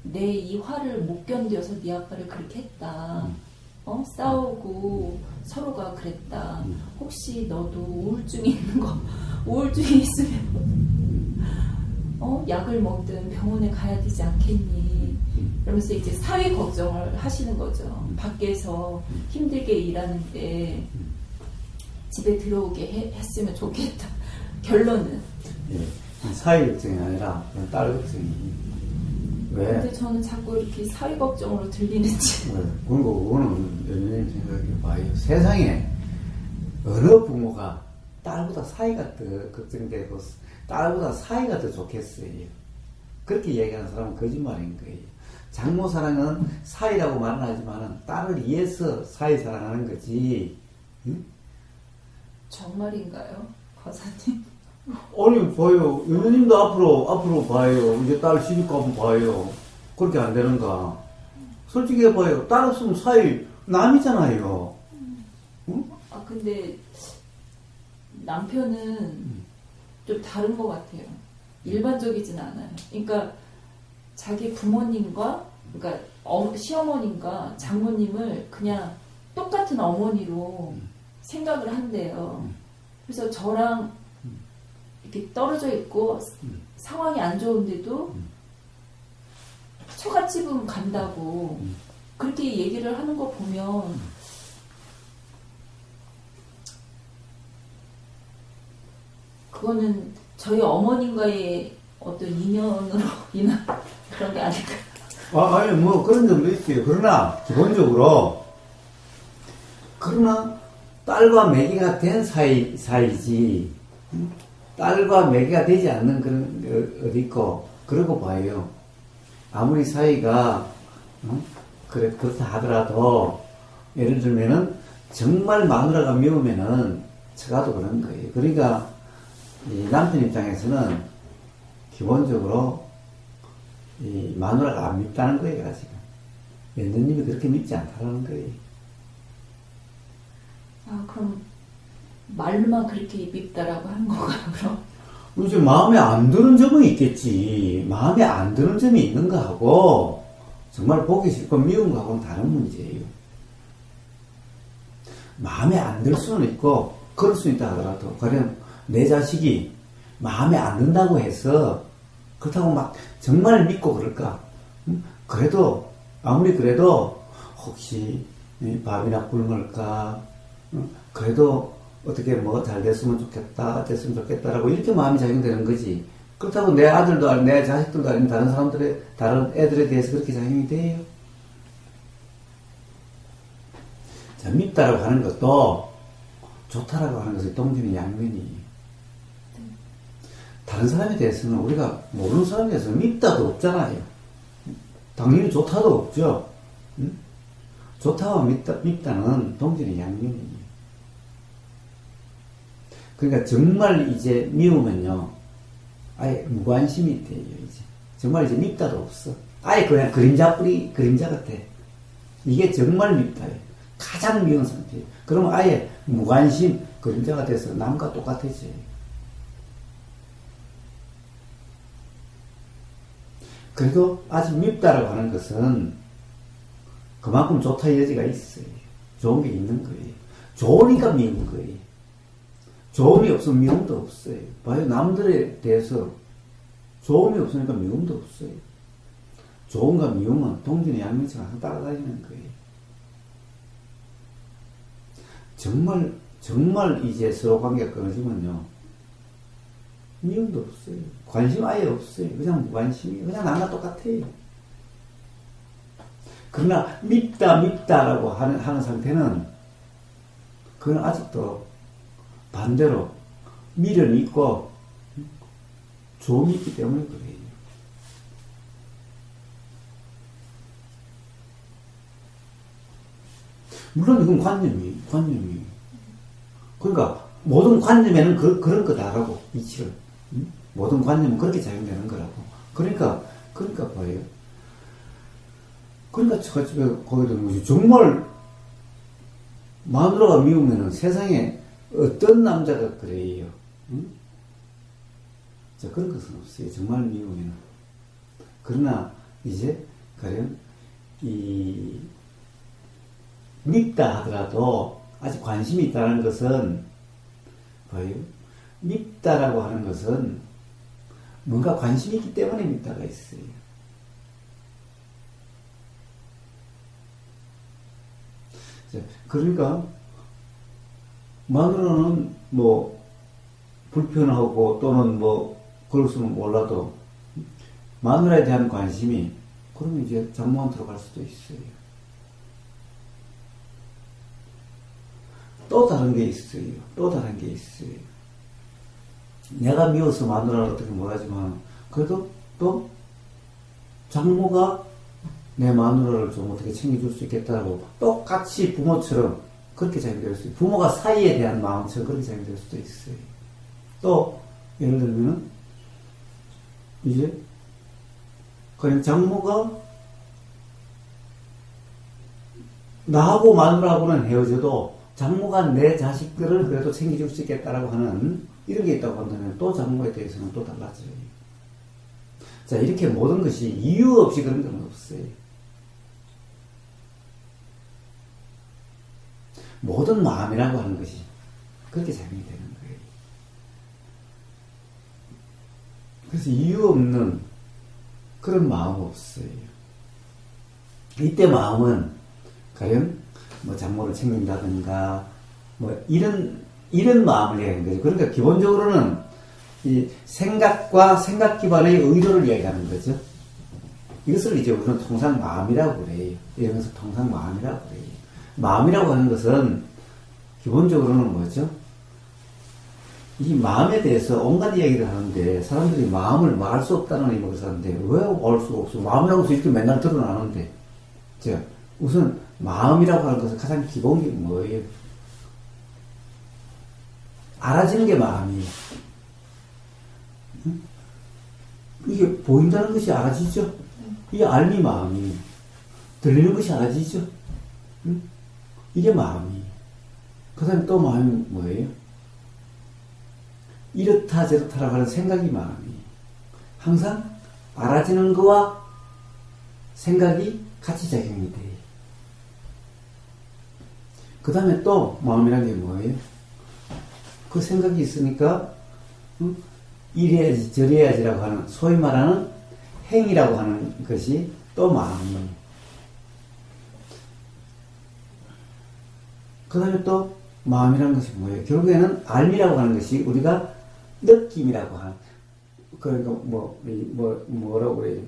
내 이 화를 못 견뎌서 네 아빠를 그렇게 했다. 싸우고 서로가 그랬다. 혹시 너도 우울증이 있는 거, 우울증이 있으면 약을 먹든 병원에 가야 되지 않겠니? 그러면서 이제 사회 걱정을 하시는 거죠. 밖에서 힘들게 일하는데 집에 들어오게 했으면 좋겠다. 결론은. 예, 사회 걱정이 아니라 딸 걱정이. 왜? 근데 저는 자꾸 이렇게 사회 걱정으로 들리는지. 그리고 그거는 연예인 생각해 봐요. 세상에 어느 부모가 딸보다 사이가 더 걱정되고 딸보다 사이가 더 좋겠어요. 그렇게 얘기하는 사람은 거짓말인 거예요. 장모 사랑은 사이라고 말은 하지만 딸을 위해서 사이 사랑하는 거지. 응? 정말인가요, 거사님? 아니 봐요. 연예인도 앞으로 봐요. 이제 딸 시집 가면 봐요. 그렇게 안 되는가? 솔직히 해봐요. 딸 없으면 사이 남이잖아요. 응? 근데 남편은 좀 다른 것 같아요. 일반적이진 않아요. 그러니까 자기 부모님과, 그러니까 시어머님과 장모님을 그냥 똑같은 어머니로 생각을 한대요. 그래서 저랑 이렇게 떨어져 있고 상황이 안 좋은데도 처갓집은 간다고 그렇게 얘기를 하는 거 보면 그거는 저희 어머님과의 어떤 인연으로 인한 그런 게 아닐까. 아니 뭐 그런 점도 있어요. 그러나 기본적으로 딸과 매기가 된 사이지. 딸과 매기가 되지 않는 그런 어디 있고. 그러고 봐요. 아무리 사이가 그렇다 하더라도 예를 들면은 정말 마누라가 미우면은 처가도 그런 거예요. 그러니까 이 남편 입장에서는 기본적으로 이 마누라가 안 밉다는 거예요, 지금. 며느님이 그렇게 밉지 않다는 거예요. 그럼 말로만 그렇게 밉다라고 하는 건가요, 그럼? 이제 마음에 안 드는 점은 있겠지. 마음에 안 드는 점이 있는 거하고 정말 보기 싫고 미운 거하고는 다른 문제예요. 마음에 안 들 수는 있고 그럴 수 있다 하더라도 가령 내 자식이 마음에 안 든다고 해서 그렇다고 막 정말 믿고 그럴까? 그래도 아무리 그래도 혹시 밥이나 굶을까? 그래도 어떻게 뭐 잘 됐으면 좋겠다라고 이렇게 마음이 작용되는 거지. 그렇다고 내 아들도 내 자식들도 아닌 다른 애들에 대해서 그렇게 작용이 돼요. 자, 밉다라고 하는 것도 좋다라고 하는 것이 동전의 양면이에요. 다른 사람에 대해서는 우리가 모르는 사람에 대해서는 밉다도 없잖아요. 당연히 좋다도 없죠. 응? 좋다와 밉다는 동전의 양면이에요. 그러니까 정말 이제 미우면요, 아예 무관심이 돼요, 이제. 정말 이제 밉다도 없어. 아예 그냥 그림자 같아. 이게 정말 밉다예요. 가장 미운 상태예요. 그러면 아예 무관심, 그림자가 돼서 남과 똑같아져요. 그리고 아직 밉다라고 하는 것은 그만큼 좋다의 여지가 있어요. 좋은 게 있는 거예요. 좋으니까 미운 거예요. 좋음이 없으면 미움도 없어요. 봐요. 남들에 대해서 좋음이 없으니까 미움도 없어요. 좋음과 미움은 동전의 양면처럼 항상 따라다니는 거예요. 정말 이제 서로 관계가 끊어지면요, 미움도 없어요. 관심 아예 없어요. 그냥 무관심이에요. 그냥 남과 똑같아요. 그러나 밉다라고 하는 상태는 그건 아직도 반대로 미련이 있고 조음이 있기 때문에 그래요. 물론 이건 관념이. 그러니까 모든 관념에는 그런 거다라고 이치를. 모든 관념은 그렇게 작용되는 거라고. 그러니까 봐요. 그러니까 처갓집에 거기 되는 거지. 정말 마누라가 미우면은 세상에 어떤 남자가 그래요? 응? 자, 그런 것은 없어요. 정말 미우면은. 그러나 이제 가령 밉다 하더라도 아직 관심이 있다는 것은 뭐예요? 밉다라고 하는 것은 뭔가 관심이 있기 때문에 밉다가 있어요. 그러니까 마누라는 뭐 불편하고 또는 뭐 그럴 수는 몰라도 마누라에 대한 관심이 그러면 이제 장모한테로 갈 수도 있어요. 또 다른 게 있어요. 또 다른 게 있어요. 내가 미워서 마누라를 어떻게 못하지만 그래도 또 장모가 내 마누라를 좀 어떻게 챙겨줄 수 있겠다고 똑같이 부모처럼 그렇게 생각될 수 있어요. 부모가 사이에 대한 마음처럼 그렇게 생각될 수도 있어요. 또 예를 들면은 이제 그냥 장모가 나하고 마누라하고는 헤어져도 장모가 내 자식들을 그래도 챙겨줄 수 있겠다라고 하는 이런 게 있다고 한다면 또 장모에 대해서는 또 달라져요. 자, 이렇게 모든 것이 이유 없이 그런 건 없어요. 모든 마음이라고 하는 것이 그렇게 작용이 되는 거예요. 그래서 이유 없는 그런 마음 없어요. 이때 마음은 과연 뭐 장모를 챙긴다든가 뭐 이런 마음을 이야기하는 거죠. 그러니까 기본적으로는 이 생각과 생각 기반의 의도를 이야기하는 거죠. 이것을 이제 우리는 통상 마음이라고 그래요. 이런 것을 통상 마음이라고 그래요. 마음이라고 하는 것은 기본적으로는 뭐죠? 이 마음에 대해서 온갖 이야기를 하는데 사람들이 마음을 말할 수 없다는 의미로 하는데 왜 알 수가 없어? 마음이라고 해서 이렇게 맨날 드러나는데 자, 우선 마음이라고 하는 것은 가장 기본이 뭐예요? 알아지는 게 마음이에요. 응? 이게 보인다는 것이 알아지죠? 이게 알미 마음이에요. 들리는 것이 알아지죠? 응? 이게 마음이에요. 그 다음에 또 마음이 뭐예요? 이렇다 저렇다라고 하는 생각이 마음이에요. 항상 알아지는 거와 생각이 같이 작용이 돼요. 그 다음에 또 마음이라는 게 뭐예요? 그 생각이 있으니까 이래야지 저래야지라고 하는 소위 말하는 행위라고 하는 것이 또 마음이에요. 그 다음에 또 마음이라는 것이 뭐예요? 결국에는 알미라고 하는 것이 우리가 느낌이라고 하는 그러니까 뭐라고 그래요?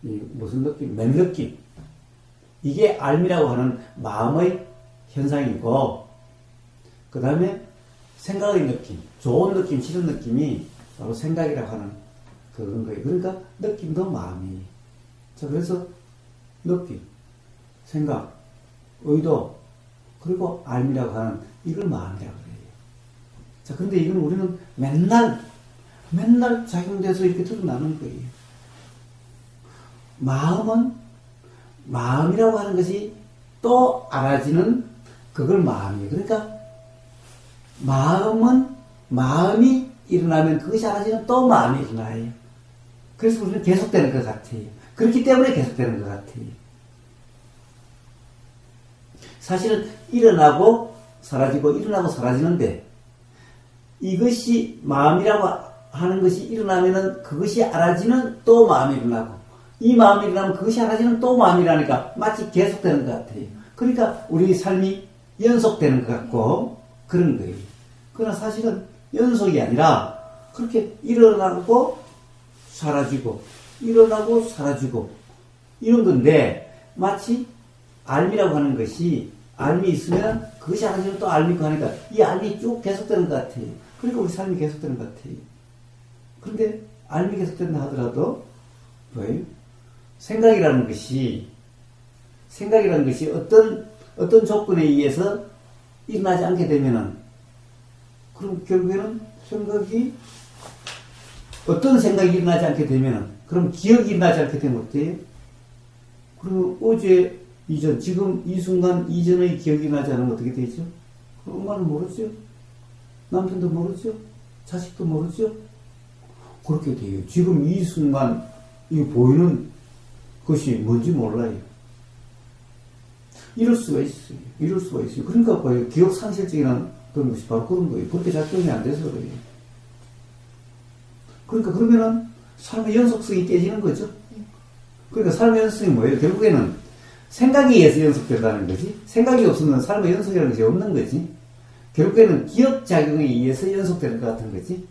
무슨 느낌? 맨느낌. 이게 알미라고 하는 마음의 현상이고 그 다음에 생각의 느낌, 좋은 느낌, 싫은 느낌이 바로 생각이라고 하는 그런 거예요. 그러니까 느낌도 마음이에요. 자, 그래서 느낌, 생각, 의도, 그리고 알미라고 하는 이걸 마음이라고 그래요. 자, 근데 이건 우리는 맨날 작용돼서 이렇게 드러나는 거예요. 마음이라고 하는 것이 또 알아지는 그걸 마음이에요. 그러니까 마음이 일어나면 그것이 알아지는 또 마음이 일어나요. 그래서 우리는 계속되는 것 같아요. 그렇기 때문에 계속되는 것 같아요. 사실은 일어나고 사라지고 일어나고 사라지는데 이것이 마음이라고 하는 것이 일어나면은 그것이 알아지는 또 마음이 일어나고 이 마음이 일어나면 그것이 알아지는 또 마음이 일어나니까 마치 계속되는 것 같아요. 그러니까 우리 삶이 연속되는 것 같고 그런 거예요. 그러나 사실은 연속이 아니라 그렇게 일어나고 사라지고 일어나고 사라지고 이런 건데 마치 알미라고 하는 것이 알미 있으면 그것이 알아지면 또 알미 있고 하니까 이 알미 쭉 계속되는 것 같아요. 그러니까 우리 삶이 계속되는 것 같아요. 그런데 알미 계속된다 하더라도 뭐예요? 생각이라는 것이 어떤 조건에 의해서 일어나지 않게 되면은 그럼 결국에는 어떤 생각이 일어나지 않게 되면은 그럼 기억이 일어나지 않게 되면 어때요? 그리고 어제 이전 지금 이 순간 이전의 기억이 일어나지 않으면 어떻게 되죠? 엄마는 모르죠? 남편도 모르죠? 자식도 모르죠? 그렇게 돼요. 지금 이 순간 이 보이는 것이 뭔지 몰라요. 이럴 수가 있어요. 이럴 수가 있어요. 그러니까 봐요. 기억 상실증이라는 그런 것이 바로 그런 거예요. 그렇게 작동이 안 돼서 그래요. 그러니까 그러면은 삶의 연속성이 깨지는 거죠. 그러니까 삶의 연속성이 뭐예요? 결국에는 생각에 의해서 연속된다는 거지. 생각이 없으면 삶의 연속이라는 것이 없는 거지. 결국에는 기억작용에 의해서 연속되는 것 같은 거지.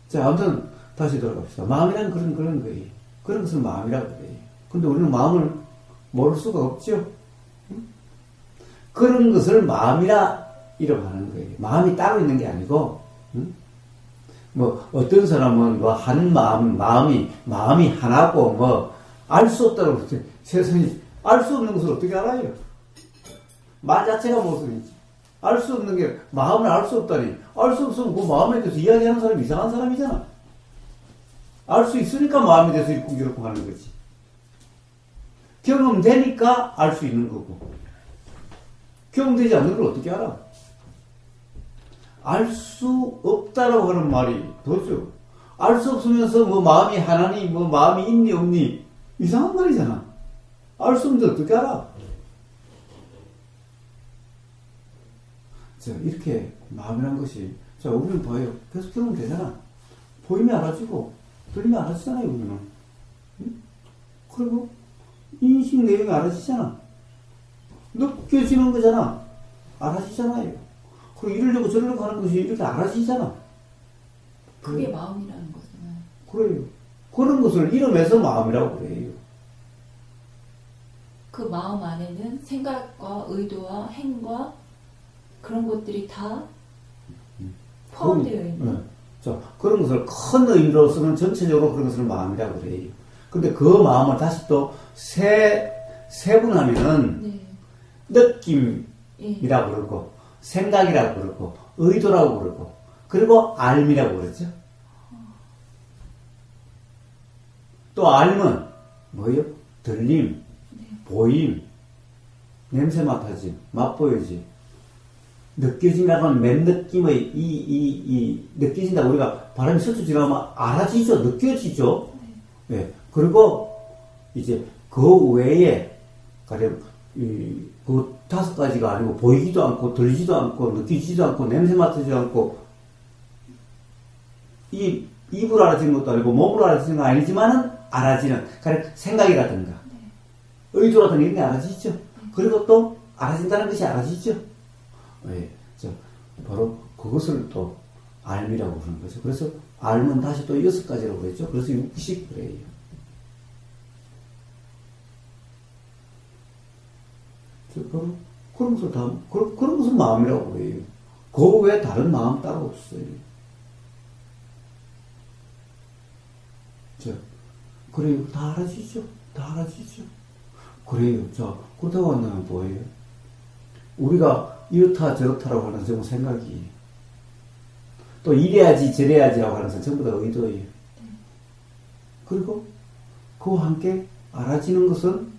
자, 아무튼 다시 돌아갑시다. 마음이란 그런 거예요. 그런 것을 마음이라고 그래요. 근데 우리는 마음을 모를 수가 없죠. 응? 그런 것을 마음이라 이름하는 거예요. 마음이 따로 있는 게 아니고, 응? 뭐 어떤 사람은 뭐 한 마음이 하나고 뭐 알 수 없다고 그러지. 세상에 알 수 없는 것을 어떻게 알아요? 말 자체가 모순이지. 알 수 없는 게 마음을 알 수 없다니. 알 수 없으면 그 마음에 대해서 이야기하는 사람이 이상한 사람이잖아. 알 수 있으니까 마음에 대해서 이렇고 하는 거지. 경험되니까 알 수 있는 거고. 경험되지 않는 걸 어떻게 알아? 알 수 없다라고 하는 말이 도죠. 알 수 없으면서 뭐 마음이 하나니 뭐 마음이 있니 없니 이상한 말이잖아. 알 수 없는데 어떻게 알아? 자, 이렇게 마음이란 것이, 자, 우리는 봐요. 계속 경험되잖아. 보이면 알아지고 들리면 알아지잖아요, 우리는. 응? 그리고 인식 내용이 알아지잖아. 느껴지는 거잖아. 알아지잖아요. 그리고 이러려고 저러려고 하는 것이 이렇게 알아지잖아. 그게 마음이라는 거잖아요. 그래요. 그런 것을 이름에서 마음이라고 그래요. 그 마음 안에는 생각과 의도와 행과 그런 것들이 다 포함되어 있는. 네. 자, 그런 것을 큰 의미로서는 전체적으로 그런 것을 마음이라고 그래요. 근데 그 마음을 다시 또 세분하면은 네. 느낌이라고 그러고, 생각이라고 그러고, 의도라고 그러고, 그리고 알미라고 그러죠. 또 알면 뭐예요? 들림, 보임, 냄새 맡아짐, 맛보여짐, 느껴진다고 하면 맨 느낌의 느껴진다. 우리가 바람이 스쳐 지나가면 알아지죠. 느껴지죠. 네. 그리고 이제 그 외에 가령 그 5가지가 아니고 보이지도 않고 들리지도 않고 느끼지도 않고 냄새 맡지도 않고 이 입으로 알아지는 것도 아니고 몸으로 알아지는 건 아니지만은 알아지는 가령 생각이라든가 의도라든가 이런 게 알아지죠. 그리고 또 알아진다는 것이 알아지죠. 네, 바로 그것을 또 알미라고 부르는 거죠. 그래서 알면 다시 또 6가지라고 그랬죠. 그래서 60 그래요. 바로 그런 것을 그런 것을 마음이라고 그래요. 그 외에 다른 마음 따로 없어요. 그래요. 다 알아지죠. 다 알아지죠. 그래요. 자, 그렇다고 한다면 뭐예요? 우리가 이렇다 저렇다라고 하는 전부 생각이에요. 또 이래야지 저래야지라고 하는 것은 전부 다 의도예요. 그리고 그와 함께 알아지는 것은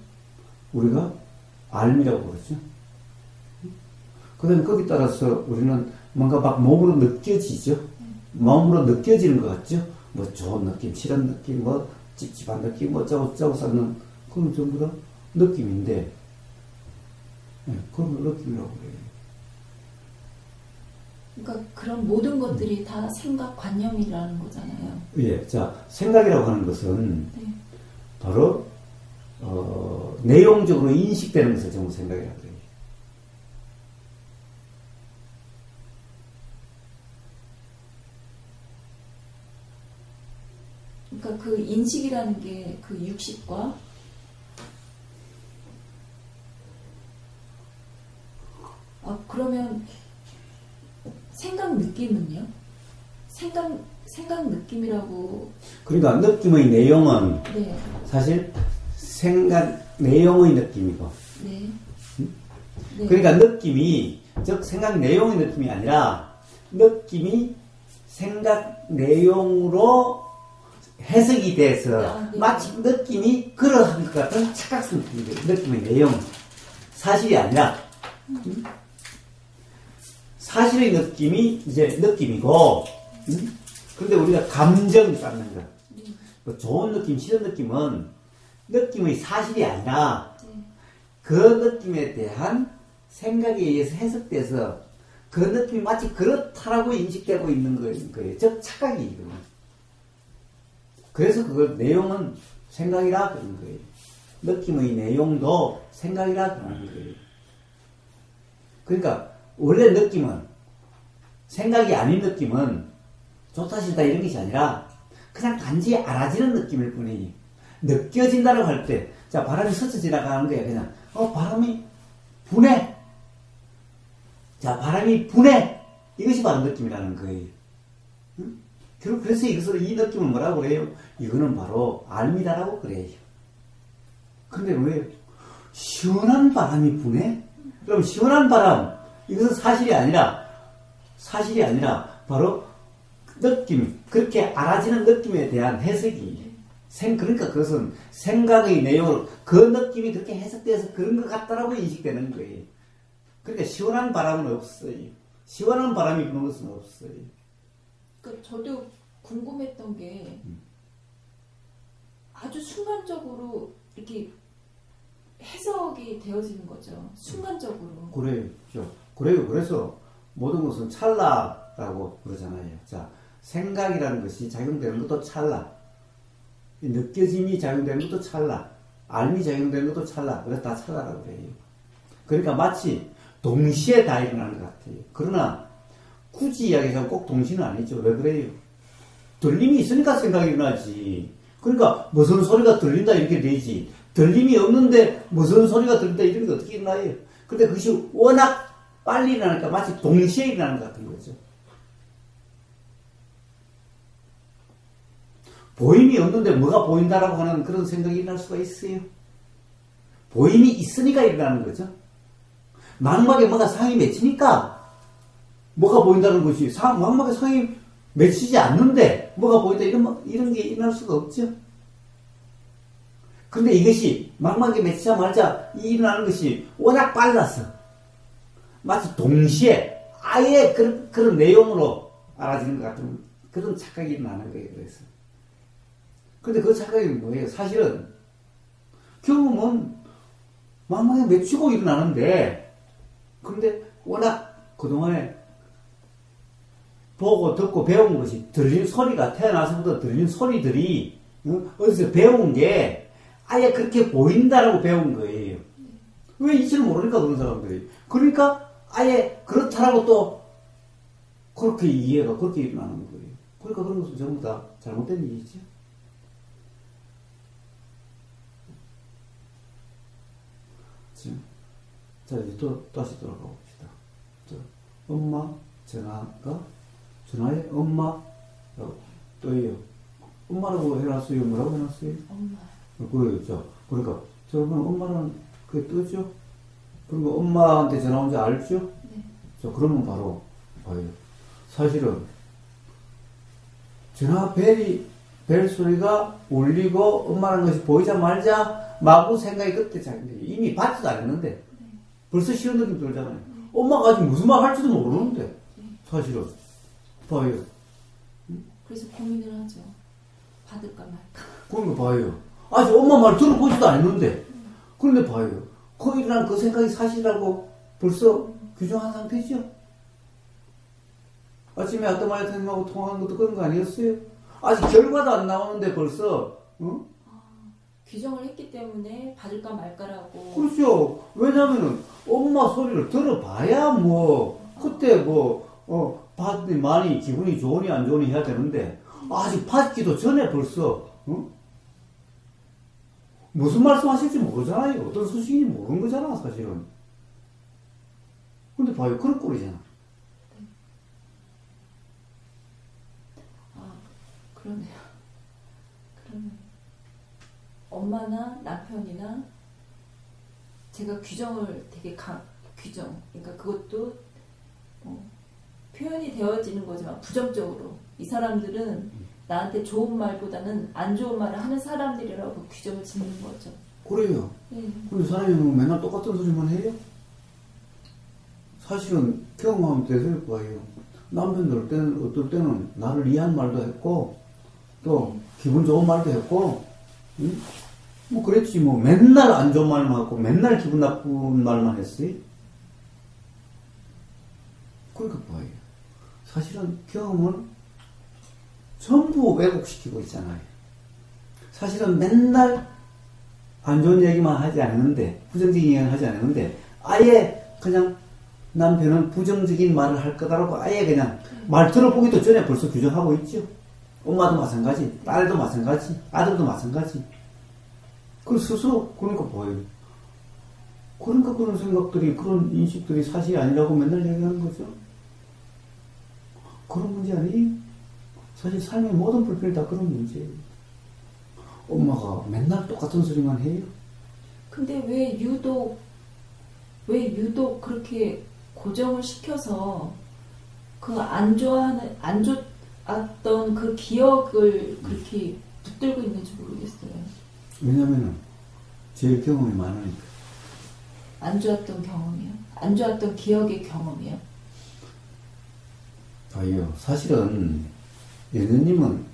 우리가 알미라고 그러죠. 그 다음에 거기 따라서 우리는 뭔가 막 몸으로 느껴지죠. 몸으로 느껴지는 것 같죠. 뭐 좋은 느낌, 싫은 느낌, 뭐 찝찝한 느낌, 뭐 짜고 쌓는 그건 전부 다 느낌인데, 네, 그런 걸 느낌이라고 그래요. 그러니까 그런 모든 것들이 다 생각관념이라는 거잖아요. 예, 자, 생각이라고 하는 것은 네. 바로 내용적으로 인식되는 것을 전부 생각이라고 해요. 그러니까 그 인식이라는 게 그 60과 그러면 생각 느낌은요? 생각 느낌이라고. 그러니까 느낌의 내용은 네. 사실 생각 내용의 느낌이고. 네. 네. 그러니까 느낌이 즉 생각 내용의 느낌이 아니라 느낌이 생각 내용으로 해석이 돼서 네. 마치 느낌이 그러한 것 같은 착각성 느낌의 내용 사실이 아니라 사실의 느낌이 이제 느낌이고 근데 우리가 감정 쌓는 거 좋은 느낌 싫은 느낌은 느낌의 사실이 아니라 네. 그 느낌에 대한 생각에 의해서 해석돼서 그 느낌이 마치 그렇다라고 인식되고 있는 거예요. 즉 착각이거든요. 그래서 그걸 내용은 생각이라 그런 거예요. 느낌의 내용도 생각이라 그러는 거예요. 그러니까 원래 느낌은 생각이 아닌 느낌은 좋다 싫다 이런 것이 아니라 그냥 단지 알아지는 느낌일 뿐이에요. 느껴진다고 할 때, 자, 바람이 스쳐 지나가는 거야. 그냥, 바람이 부네. 자, 바람이 부네. 이것이 바로 느낌이라는 거예요. 응? 결국 그래서 이 느낌을 뭐라고 그래요? 이거는 바로 알미다라고 그래요. 근데 왜 시원한 바람이 부네? 그럼 시원한 바람, 이것은 사실이 아니라 바로 느낌, 그렇게 알아지는 느낌에 대한 해석이 그러니까 그것은 생각의 내용으로 그 느낌이 그렇게 해석돼서 그런 것 같다라고 인식되는 거예요. 그러니까 시원한 바람은 없어요. 시원한 바람이 부는 것은 없어요. 그러니까 저도 궁금했던 게 아주 순간적으로 이렇게 해석이 되어지는 거죠. 순간적으로. 그래요. 그래서 모든 것은 찰나라고 그러잖아요. 자, 생각이라는 것이 작용되는 것도 찰나. 느껴짐이 작용되는 것도 찰나. 알미 작용되는 것도 찰나. 그래서 다 찰나라고 해요. 그러니까 마치 동시에 다 일어나는 것 같아요. 그러나 굳이 이야기하자면 꼭 동시는 아니죠. 왜 그래요? 들림이 있으니까 생각이 일어나지. 그러니까 무슨 소리가 들린다 이렇게 되지. 들림이 없는데 무슨 소리가 들린다 이런 게 어떻게 일어나요? 근데 그것이 워낙 빨리 일어나니까 마치 동시에 일어나는 것 같은 거죠. 보임이 없는데 뭐가 보인다라고 하는 그런 생각이 일어날 수가 있어요. 보임이 있으니까 일어나는 거죠. 망막에 뭐가 상이 맺히니까 뭐가 보인다는 것이 망막에 상이 맺히지 않는데 뭐가 보인다 이런 게 일어날 수가 없죠. 근데 이것이 망막에 맺히자마자 일어나는 것이 워낙 빨라서 마치 동시에 아예 그런 내용으로 알아지는 것 같은 그런 착각이 일어나는 거예요. 그래서. 근데 그 착각이 뭐예요? 사실은 경험은 망막에 맺히고 일어나는데 그런데 워낙 그동안에 보고 듣고 배운 것이 들린 소리가 태어나서부터 들린 소리들이 어디서 배운 게 아예 그렇게 보인다라고 배운 거예요. 왜 이치를 모르니까 그런 사람들이. 그러니까 아예 그렇다라고 또 그렇게 이해가 그렇게 일어나는 거예요. 그러니까 그런 것은 전부 다 잘못된 일이죠. 자, 이제 다시 돌아가 봅시다. 엄마, 전화에 엄마, 또예요. 엄마라고 해놨어요? 뭐라고 해놨어요? 엄마. 그래요. 그러니까, 저러면 엄마는 그게 뜨죠? 그리고 엄마한테 전화 온지 알죠? 네. 자, 그러면 바로, 봐요. 사실은, 전화 벨 소리가 울리고 엄마라는 것이 보이자마자 마구 생각이 그때 작용돼요. 이미 받지도 않았는데 벌써 싫은 느낌 들잖아요. 엄마가 아직 무슨 말 할지도 모르는데 사실은 봐요. 그래서 고민을 하죠. 받을까 말까. 그러니까 봐요. 아직 엄마 말 들어보지도 않았는데 그런데 봐요. 그 일어난 그 생각이 사실이라고 벌써 규정한 상태죠. 아침에 아줌마 선생님하고 통화한 것도 그런 거 아니었어요? 아직 결과도 안 나오는데 벌써 규정을 했기 때문에 받을까 말까라고. 그렇죠. 왜냐면은 엄마 소리를 들어봐야 그때 받니 많이 기분이 좋으니 안 좋으니 해야 되는데 아직 받기도 전에 벌써 무슨 말씀 하실지 모르잖아요. 어떤 소식인지 모르는 거잖아 사실은. 근데 봐요. 그런 꼴이잖아. 그러네요. 엄마나 남편이나 제가 규정을 되게 규정. 그러니까 그것도 표현이 되어지는 거지만 부정적으로 이 사람들은 나한테 좋은 말보다는 안 좋은 말을 하는 사람들이라고 규정을 짓는 거죠. 그래요. 네. 근데 사람이 맨날 똑같은 소리만 해요? 사실은 경험하면 되실 거예요. 남편들 때는 어떨 때는 나를 이해한 말도 했고 또 기분 좋은 말도 했고 뭐 그랬지 뭐 맨날 안 좋은 말만 하고 맨날 기분 나쁜 말만 했어요. 그러니까 뭐예요? 사실은 경험은 전부 왜곡시키고 있잖아요. 사실은 맨날 안 좋은 얘기만 하지 않는데 부정적인 얘기만 하지 않는데 아예 그냥 남편은 부정적인 말을 할 거다라고 아예 그냥 말 들어보기도 전에 벌써 규정하고 있죠. 엄마도 마찬가지, 딸도 마찬가지, 아들도 마찬가지. 그 스스로 그러니까 뭐예요? 그러니까 그런 생각들이 그런 인식들이 사실이 아니라고 맨날 얘기하는 거죠. 그런 문제 아니에요? 사실 삶의 모든 불편이 다 그런 문제예요. 엄마가 맨날 똑같은 소리만 해요. 근데 왜 유독 그렇게 고정을 시켜서 그 안 좋았던 그 기억을 그렇게 붙들고 있는지 모르겠어요. 왜냐면은 제일 경험이 많으니까. 안 좋았던 경험이요? 안 좋았던 기억의 경험이요? 아니요. 사실은 예수님은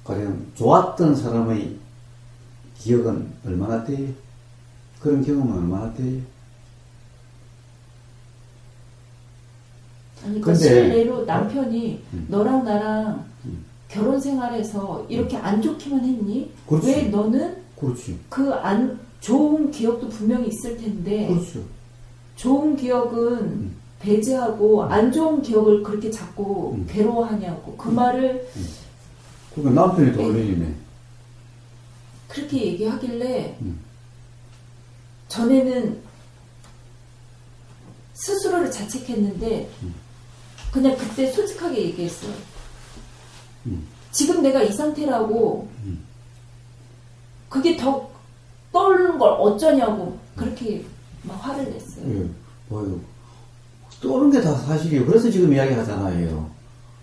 가령 좋았던 사람의 기억은 얼마나 돼요? 그런 경험은 얼마나 돼요? 아니, 그러니까 실례로 남편이 너랑 나랑 결혼 생활에서 이렇게 안 좋기만 했니? 그렇지. 왜 너는 그렇지. 그 안 좋은 기억도 분명히 있을 텐데 그렇죠. 좋은 기억은 배제하고 안 좋은 기억을 그렇게 자꾸 괴로워하냐고 그 말을 그러니까 남편이 돌리네. 그렇게 얘기하길래 전에는 스스로를 자책했는데 그냥 그때 솔직하게 얘기했어요. 지금 내가 이 상태라고 그게 더 떠오르는 걸 어쩌냐고 그렇게 막 화를 냈어요. 예, 뭐요? 떠오르는 게 다 사실이에요. 그래서 지금 이야기 하잖아요.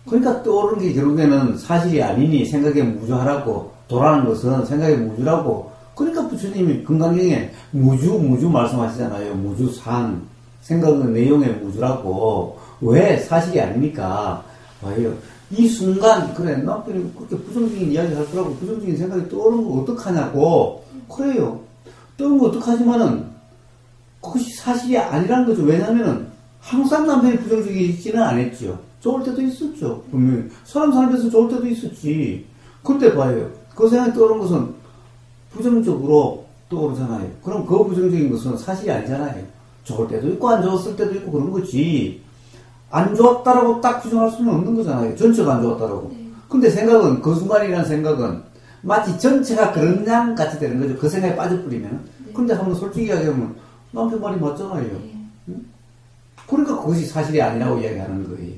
그러니까 떠오르는 게 결국에는 사실이 아니니 생각에 무주하라고, 도라는 것은 생각에 무주라고. 그러니까 부처님이 금강경에 무주 말씀하시잖아요. 무주상, 생각은 내용의 무주라고. 왜? 사실이 아니니까. 봐요. 이 순간, 그래, 남편이 그렇게 부정적인 이야기 할 거라고 부정적인 생각이 떠오르는 거 어떡하냐고. 그래요. 떠오르는 거 어떡하지만은, 그것이 사실이 아니라는 거죠. 왜냐면은, 항상 남편이 부정적이지는 않았죠. 좋을 때도 있었죠. 분명히. 사람 살면서 좋을 때도 있었지. 근데 봐요. 그 생각이 떠오르는 것은 부정적으로 떠오르잖아요. 그럼 그 부정적인 것은 사실이 아니잖아요. 좋을 때도 있고, 안 좋았을 때도 있고, 그런 거지. 안 좋았다라고 딱 규정할 수는 없는 거잖아요. 전체가 안 좋았다라고. 근데 생각은, 그 순간이라는 생각은 마치 전체가 그런 양 같이 되는 거죠. 그 생각에 빠져버리면. 근데 한번 솔직히 이야기하면 남편 말이 맞잖아요. 응? 그러니까 그것이 사실이 아니라고 이야기하는 거예요.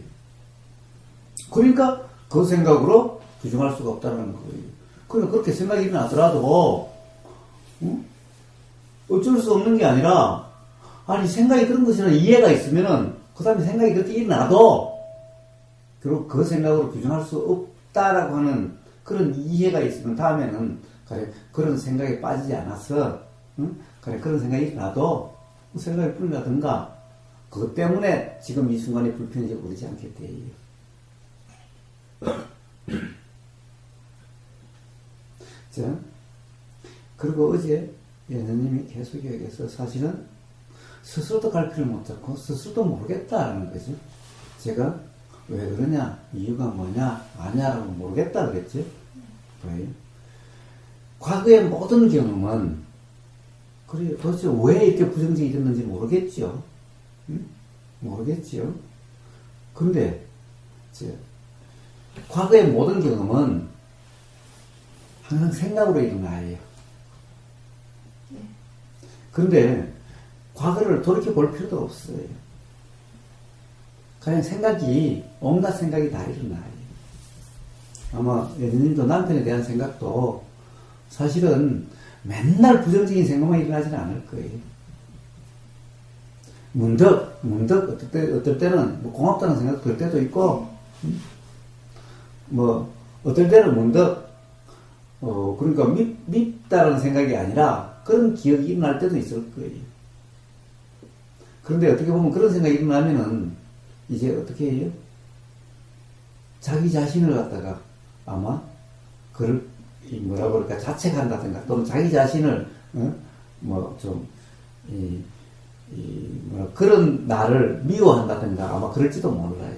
그러니까 그 생각으로 규정할 수가 없다는 거예요. 그러니까 그렇게 생각이 일어나더라도, 응? 어쩔 수 없는 게 아니라, 아니, 생각이 그런 것이라는 이해가 있으면은, 그 다음에 생각이 그렇게 일어나도, 결국 그 생각으로 규정할 수 없다라고 하는 그런 이해가 있으면 다음에는, 그래, 그런 생각에 빠지지 않아서, 응? 그래, 그런 생각이 일어나도, 생각이 풀리라든가, 그것 때문에 지금 이 순간이 불편해지고 그러지 않겠대요. 자, 그리고 어제 예수님이 계속 얘기해서 사실은 스스로도 갈피를 못 잡고 스스로도 모르겠다라는 거죠. 제가 왜 그러냐, 이유가 뭐냐, 아냐라고 모르겠다 그랬죠. 왜? 과거의 모든 경험은 그래 도대체 왜 이렇게 부정적이 됐는지 모르겠죠. 응? 모르겠죠. 근데 과거의 모든 경험은 항상 생각으로 일어나요. 그런데 과거를 돌이켜 볼 필요도 없어요. 그냥 생각이, 온갖 생각이 다 일어나요. 아마 예수님도 남편에 대한 생각도 사실은 맨날 부정적인 생각만 일어나지는 않을 거예요. 문득 어떨 때는 뭐 고맙다는 생각 들 때도 있고, 뭐 어떨 때는 문득 그러니까 밉다는 생각이 아니라 그런 기억이 일어날 때도 있을 거예요. 그런데 어떻게 보면 그런 생각이 일어나면은 이제 어떻게 해요? 자기 자신을 갖다가 아마 그걸 뭐라 그럴까 자책한다든가 또는 자기 자신을 뭐 좀 그런 나를 미워한다든가 아마 그럴지도 몰라요.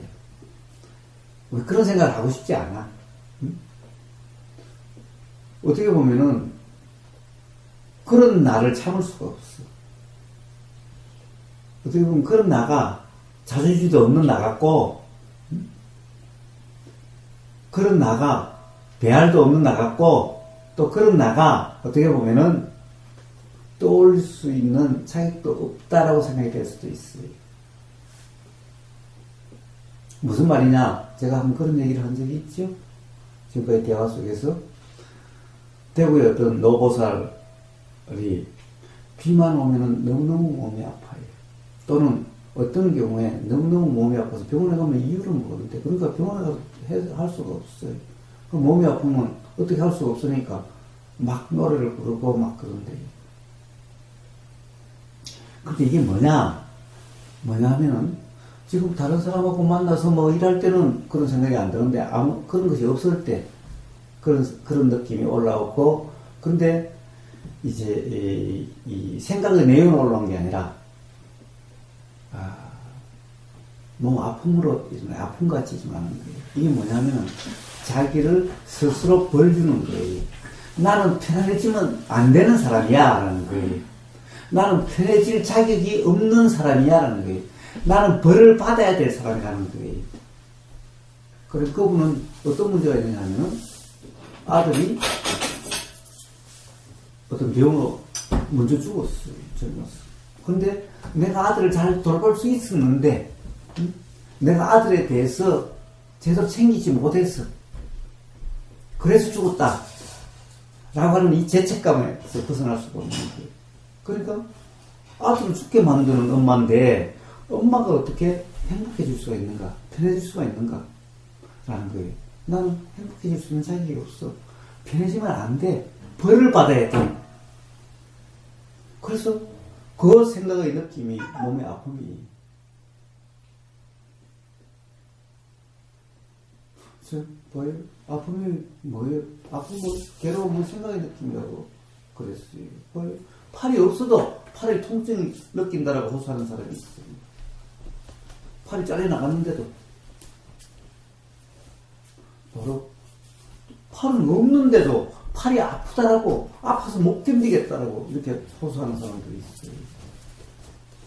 그런 생각을 하고 싶지 않아. 응? 어떻게 보면은 그런 나를 참을 수가 없어. 어떻게 보면 그런 나가 자존심도 없는 나 같고, 응? 그런 나가 대할도 없는 나 같고, 또 그런 나가 어떻게 보면은 떠올릴 수 있는 자격도 없다라고 생각이 될 수도 있어요. 무슨 말이냐? 제가 한번 그런 얘기를 한 적이 있죠? 지금까지 대화 속에서. 대구의 어떤 노보살이 비만 오면은 너무너무 몸이 아파요. 또는 어떤 경우에 너무너무 몸이 아파서 병원에 가면 이유를 모르는데, 그러니까 병원에 가서 할 수가 없어요. 그럼 몸이 아프면 어떻게 할 수가 없으니까 막 노래를 부르고 막 그런데요. 근데 이게 뭐냐 하면은, 지금 다른 사람하고 만나서 뭐 일할 때는 그런 생각이 안 드는데, 아무, 그런 것이 없을 때, 그런 느낌이 올라오고, 근데, 이제, 이 생각의 내용이 올라온 게 아니라, 몸 아픔으로, 아픔같이 좀 하는 거예요. 이게 뭐냐면은, 자기를 스스로 벌주는 거예요. 나는 편안해지면 안 되는 사람이야, 라는 거예요. 나는 편해질 자격이 없는 사람이야, 라는 거예요. 나는 벌을 받아야 될 사람이라는 거예요. 그래서 그분은 어떤 문제가 있느냐 하면은, 아들이 어떤 병으로 먼저 죽었어요. 젊었어. 근데 내가 아들을 잘 돌볼 수 있었는데, 내가 아들에 대해서 제대로 챙기지 못했어. 그래서 죽었다. 라고 하는 이 죄책감에서 벗어날 수가 없는 거예요. 그러니까 아들을 죽게 만드는 엄마인데, 엄마가 어떻게 행복해질 수가 있는가, 편해질 수가 있는가 라는 거예요. 나는 행복해질 수 있는 자격이 없어. 편해지면 안 돼. 벌을 받아야 돼. 그래서 그 생각의 느낌이, 몸의 아픔이, 뭐예요? 아픔이 뭐예요? 아픔은 괴로움은 생각의 느낌이라고 그랬어요. 뭐예요? 팔이 없어도 팔에 통증을 느낀다라고 호소하는 사람이 있어요. 팔이 잘려나갔는데도 바로 팔은 없는데도 팔이 아프다라고, 아파서 못 견디겠다라고 이렇게 호소하는 사람들이 있어요.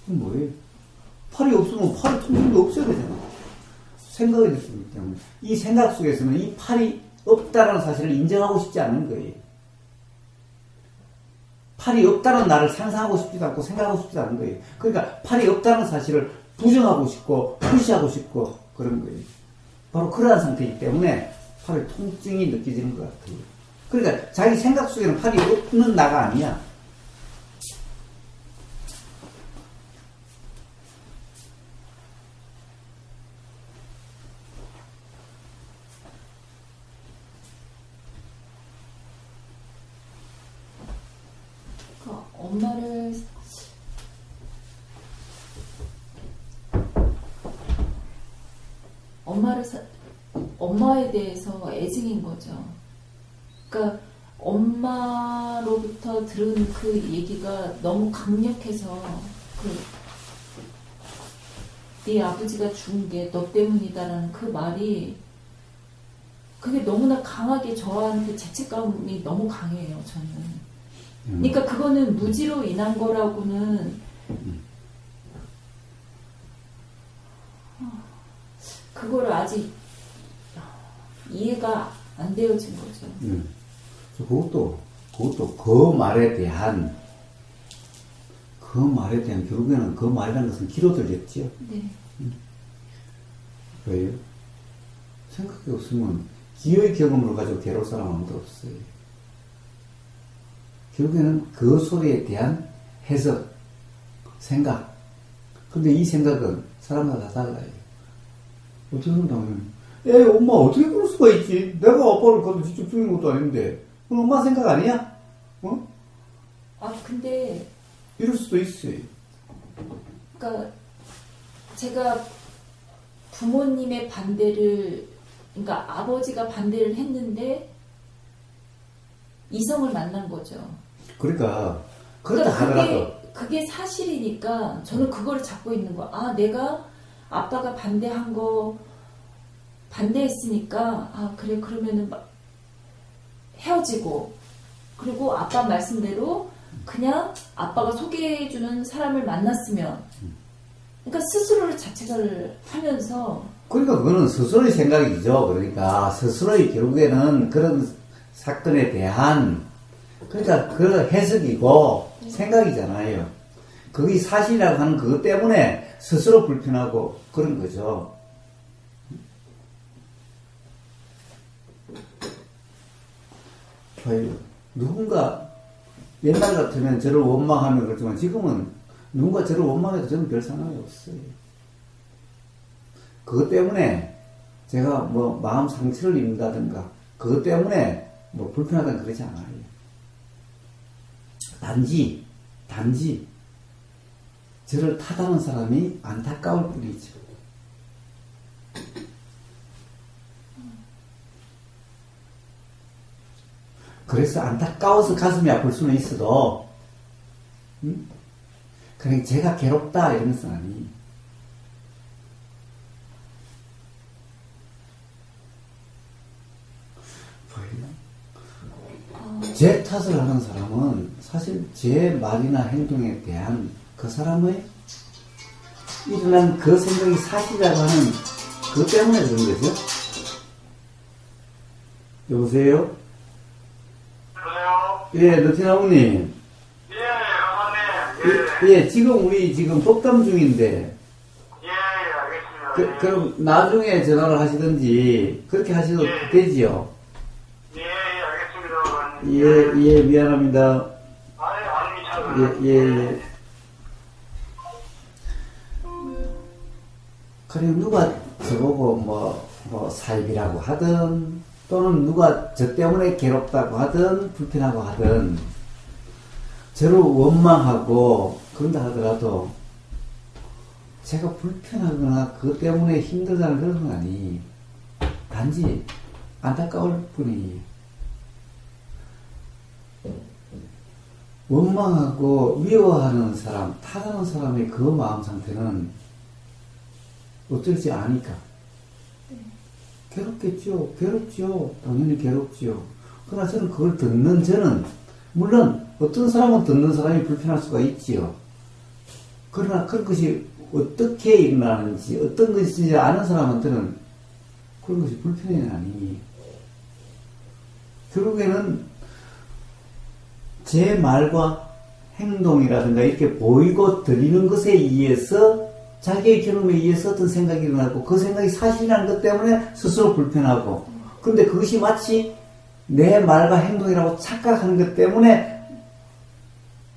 그럼 뭐예요? 팔이 없으면 팔의 통증도 없어야 되잖아. 생각이 됐기 때문에. 이 생각 속에서는 이 팔이 없다라는 사실을 인정하고 싶지 않은 거예요. 팔이 없다는 나를 상상하고 싶지도 않고 생각하고 싶지도 않은 거예요. 그러니까 팔이 없다는 사실을 부정하고 싶고 무시하고 싶고 그런 거예요. 바로 그러한 상태이기 때문에 팔의 통증이 느껴지는 것 같아요. 그러니까 자기 생각 속에는 팔이 없는 나가 아니야. 엄마에 대해서 애증인 거죠. 그러니까 엄마로부터 들은 그 얘기가 너무 강력해서, 네 아버지가 죽은 게 너 때문이다라는 그 말이, 그게 너무나 강하게 저한테 죄책감이 너무 강해요, 저는. 그러니까 그거는 무지로 인한 거라고는 그걸 아직 이해가 안 되어진 거죠. 그것도 그 말에 대한 결국에는 그 말이라는 것은 기로 들렸지요. 네. 왜요? 생각이 없으면 기의 경험을 가지고 괴로울 사람 아무도 없어요. 결국에는 그 소리에 대한 해석, 생각. 근데 이 생각은 사람마다 다 달라요. 어떻게 생각하면, 엄마 어떻게 그럴 수가 있지? 내가 아빠를 그것도 직접 죽인 것도 아닌데. 그럼 엄마 생각 아니야? 어? 근데. 이럴 수도 있어요. 그러니까, 제가 부모님의 반대를, 그러니까 아버지가 반대를 했는데, 이성을 만난 거죠. 그러니까 그렇다 하더라도 그게 사실이니까 저는 그걸 잡고 있는 거야. 아, 내가 아빠가 반대한 거 반대했으니까 아 그래 그러면은 헤어지고 그리고 아빠 말씀대로 그냥 아빠가 소개해주는 사람을 만났으면 그러니까 스스로를 자책을 하면서 그러니까 그거는 스스로의 생각이죠. 그러니까 스스로의 결국에는 그런 사건에 대한 그러니까 그 해석이고 생각이잖아요. 그게 사실이라고 하는 그것 때문에 스스로 불편하고 그런 거죠. 누군가 옛날 같으면 저를 원망하면 그렇지만 지금은 누군가 저를 원망해도 저는 별 상관이 없어요. 그것 때문에 제가 뭐 마음 상처를 입는다든가 그것 때문에 뭐 불편하다는 그러지 않아요. 단지 저를 탓하는 사람이 안타까울 뿐이죠. 그래서 안타까워서 가슴이 아플 수는 있어도 그냥 제가 괴롭다 이런 것은 아니에요. 제 탓을 하는 사람은 사실 제 말이나 행동에 대한 그 사람의 일어난 그 생각이 사실이라고 하는 그것 때문에 그런 거죠. 여보세요? 여보세요? 예, 너티나무님. 사장님. 예, 지금 우리 지금 법담 중인데. 알겠습니다. 그럼 나중에 전화를 하시든지 그렇게 하셔도 되지요? 알겠습니다. 예, 미안합니다. 아니, 예. 그리고 누가 저보고 뭐 사입이라고 하든 또는 누가 저 때문에 괴롭다고 하든 불편하고 하든 저를 원망하고 그런다 하더라도 제가 불편하거나 그것 때문에 힘들다는 그런 건 아니. 단지 안타까울 뿐이에요. 원망하고 미워하는 사람, 탓하는 사람의 그 마음 상태는 어떨지 아니까. 괴롭겠죠. 당연히 괴롭죠. 그러나 저는 그걸 듣는 저는, 물론 어떤 사람은 듣는 사람이 불편할 수가 있지요. 그러나 그런 것이 어떻게 일어나는지, 어떤 것인지 아는 사람한테는 그런 것이 불편이 아니에요. 결국에는 제 말과 행동이라든가 이렇게 보이고 들리는 것에 의해서 자기의 경험에 의해서 어떤 생각이 일어나고 그 생각이 사실이라는 것 때문에 스스로 불편하고 그런데 그것이 마치 내 말과 행동이라고 착각하는 것 때문에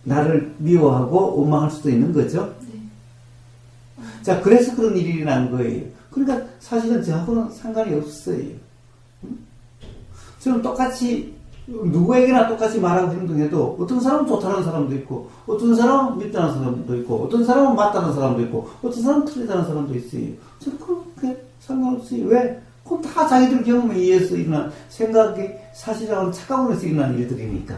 나를 미워하고 원망할 수도 있는 거죠. 네. 자, 그래서 그런 일이 일어난 거예요. 그러니까 사실은 저하고는 상관이 없어요. 저는 똑같이 누구에게나 똑같이 말하고 행동해도 어떤 사람은 좋다는 사람도 있고 어떤 사람은 밉다는 사람도 있고 어떤 사람은 맞다는 사람도 있고 어떤 사람은 틀리다는 사람도 있어요. 저는 그렇게 상관없어요. 왜? 그건 다 자기들 경험에 의해서 일어난 생각이 사실이라고 착각으로 해서 일어난 일들이니까.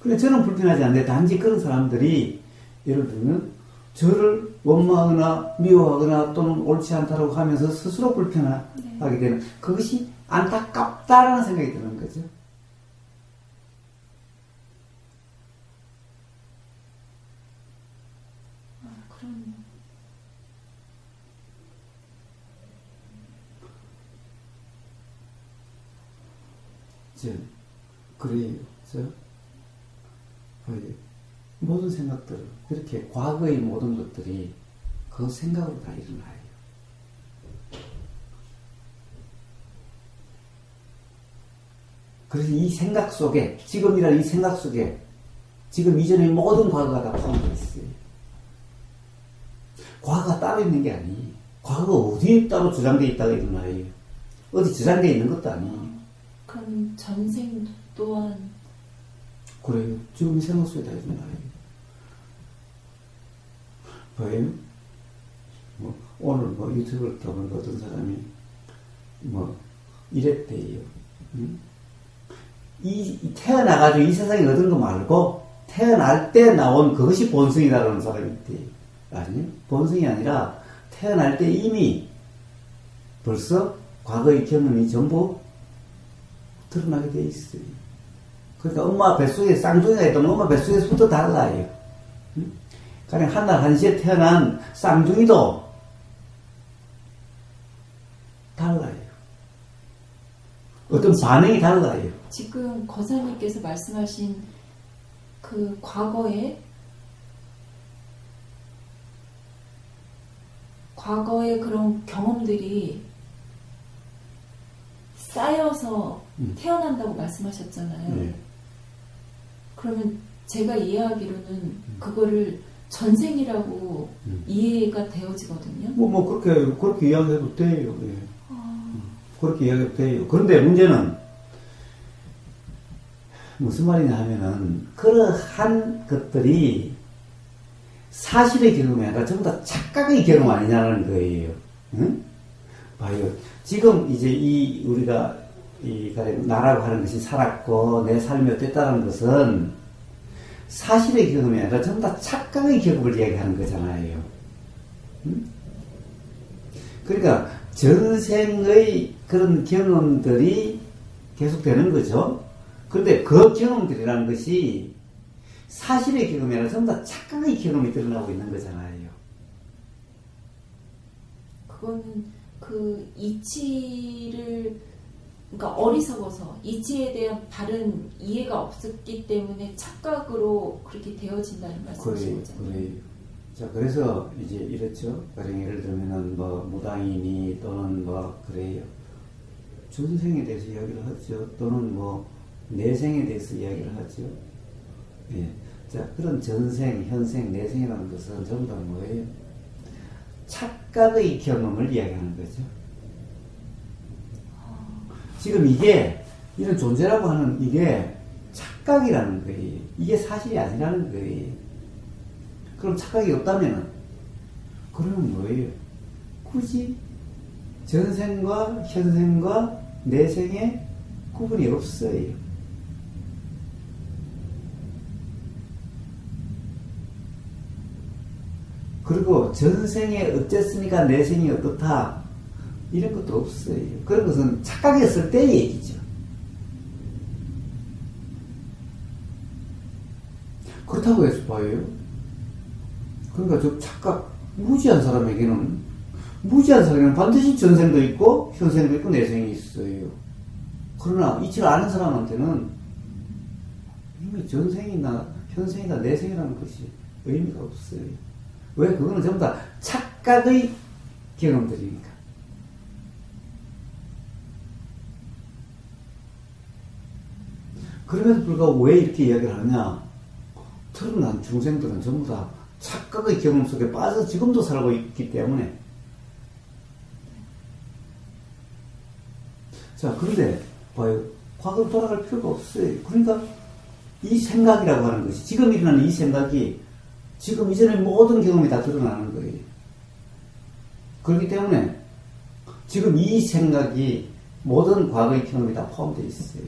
그래 저는 불편하지 않는데 단지 그런 사람들이 예를 들면 저를 원망하거나 미워하거나 또는 옳지 않다고 하면서 스스로 불편하게 되는 그것이 안타깝다라는 생각이 드는 거죠. 그럼요. 그래요. 모든 생각들, 그렇게 과거의 모든 것들이 그 생각으로 다 일어나요. 그래서 이 생각 속에, 지금이라는 이 생각 속에, 지금 이전의 모든 과거가 다 포함되어 있어요. 과거가 따로 있는 게 아니에요. 과거가 어디에 따로 저장되어 있다가 일어나요. 어디 저장되어 있는 것도 아니에요. 그럼 전생 또한 그래요. 지금 이 생각 속에 다 일어나요. 봐요. 오늘 유튜브를 통해 어떤 사람이 이랬대요. 태어나가지고 이 세상에 얻은 거 말고 태어날 때 나온 그것이 본성이라는 사람이 있대. 아니? 본성이 아니라 태어날 때 이미 벌써 과거의 경험이 전부 드러나게 돼 있어요. 그러니까 엄마 뱃속에 쌍둥이가 있다면 엄마 뱃속에서부터 달라요. 가령 한날 한시에 태어난 쌍둥이도 달라요. 어떤 반응이 달라요. 지금 거사님께서 말씀하신 그 과거의 그런 경험들이 쌓여서 태어난다고 말씀하셨잖아요. 네. 그러면 제가 이해하기로는 그거를 전생이라고 이해가 되어지거든요. 그렇게 이야기해도 돼요. 예. 그렇게 이야기해도 돼요. 그런데 문제는 무슨 말이냐 하면은, 그러한 것들이 사실의 경험이 아니라 전부 다 착각의 경험 아니냐는 거예요. 응? 봐요. 지금 이제 우리가 나라고 하는 것이 살았고, 내 삶이 어땠다는 것은 사실의 경험이 아니라 전부 다 착각의 경험을 이야기하는 거잖아요. 응? 그러니까 전생의 그런 경험들이 계속되는 거죠. 그런데 그 경험들이라는 것이 사실의 경험이 아니라 전부 다 착각의 경험이 드러나고 있는 거잖아요. 그거는 그 이치를, 그러니까 어리석어서 이치에 대한 바른 이해가 없었기 때문에 착각으로 그렇게 되어진다는 말씀이신 거잖아요. 그래요. 자, 그래서 이제 이렇죠. 가령 예를 들면은 무당이니 또는 그래요. 전생에 대해서 이야기를 하죠. 또는 내생에 대해서 이야기를 하죠. 예. 자, 그런 전생, 현생, 내생이라는 것은 전부 다 뭐예요? 착각의 경험을 이야기하는 거죠. 지금 이런 존재라고 하는 이게 착각이라는 거예요. 이게 사실이 아니라는 거예요. 그럼 착각이 없다면은, 그러면 뭐예요? 굳이 전생과 현생과 내생에 구분이 없어요. 그리고 전생에 어쨌으니까 내생이 어떻다, 이런 것도 없어요. 그런 것은 착각했을 때의 얘기죠. 그렇다고 해서 봐요. 그러니까 저 착각, 무지한 사람에게는 반드시 전생도 있고 현생도 있고 내생이 있어요. 그러나 이치를 아는 사람한테는 이미 전생이나 현생이나 내생이라는 것이 의미가 없어요. 왜? 그거는 전부 다 착각의 경험들이니까. 그럼에도 불구하고 왜 이렇게 이야기를 하느냐? 태어난 중생들은 전부 다 착각의 경험 속에 빠져서 지금도 살고 있기 때문에. 자, 그런데 봐요. 과거로 돌아갈 필요가 없어요. 그러니까 이 생각이라고 하는 것이, 지금 일어나는 이 생각이 지금 이전의 모든 경험이 다 드러나는 거예요. 그렇기 때문에 지금 이 생각이 모든 과거의 경험이 다 포함되어 있어요.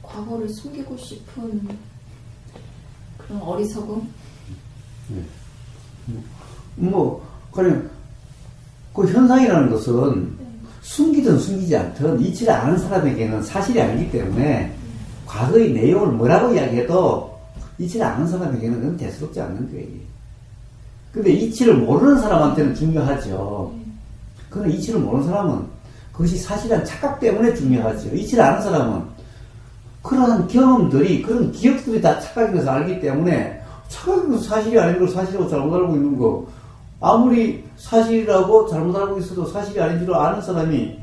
과거를 숨기고 싶은 그런 어리석음? 네. 그냥 그 현상이라는 것은 숨기든 숨기지 않든 이치를 아는 사람에게는 사실이 아니기 때문에 과거의 내용을 뭐라고 이야기해도 이치를 아는 사람에게는 그건 대수롭지 않는 거예요. 근데 이치를 모르는 사람한테는 중요하죠. 그런데 이치를 모르는 사람은 그것이 사실이란 착각 때문에 중요하죠. 이치를 아는 사람은 그러한 경험들이, 그런 기억들이 다 착각인 것을 알기 때문에 착각인 것은 사실이 아닌 걸 사실이라고 잘못 알고 있는 거, 아무리 사실이라고 잘못 알고 있어도 사실이 아닌 줄 아는 사람이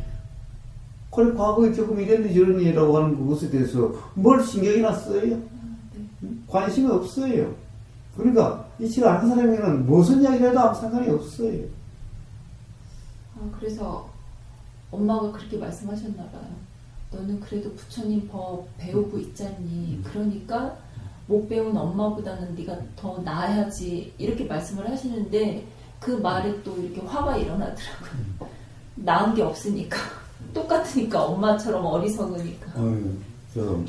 그래 과거의 경험이 이랬니 저랬니라고 하는 그것에 대해서 뭘 신경이나 써요? 관심이 없어요. 그러니까 이치를 아는 사람에게는 무슨 이야기를 해도 아무 상관이 없어요. 그래서 엄마가 그렇게 말씀하셨나 봐요. 너는 그래도 부처님 법 배우고 있잖니. 그러니까 못 배운 엄마보다는 네가 더 나아야지 이렇게 말씀을 하시는데 그 말에 또 이렇게 화가 일어나더라고요. 나은 게 없으니까 똑같으니까 엄마처럼 어리석으니까. 저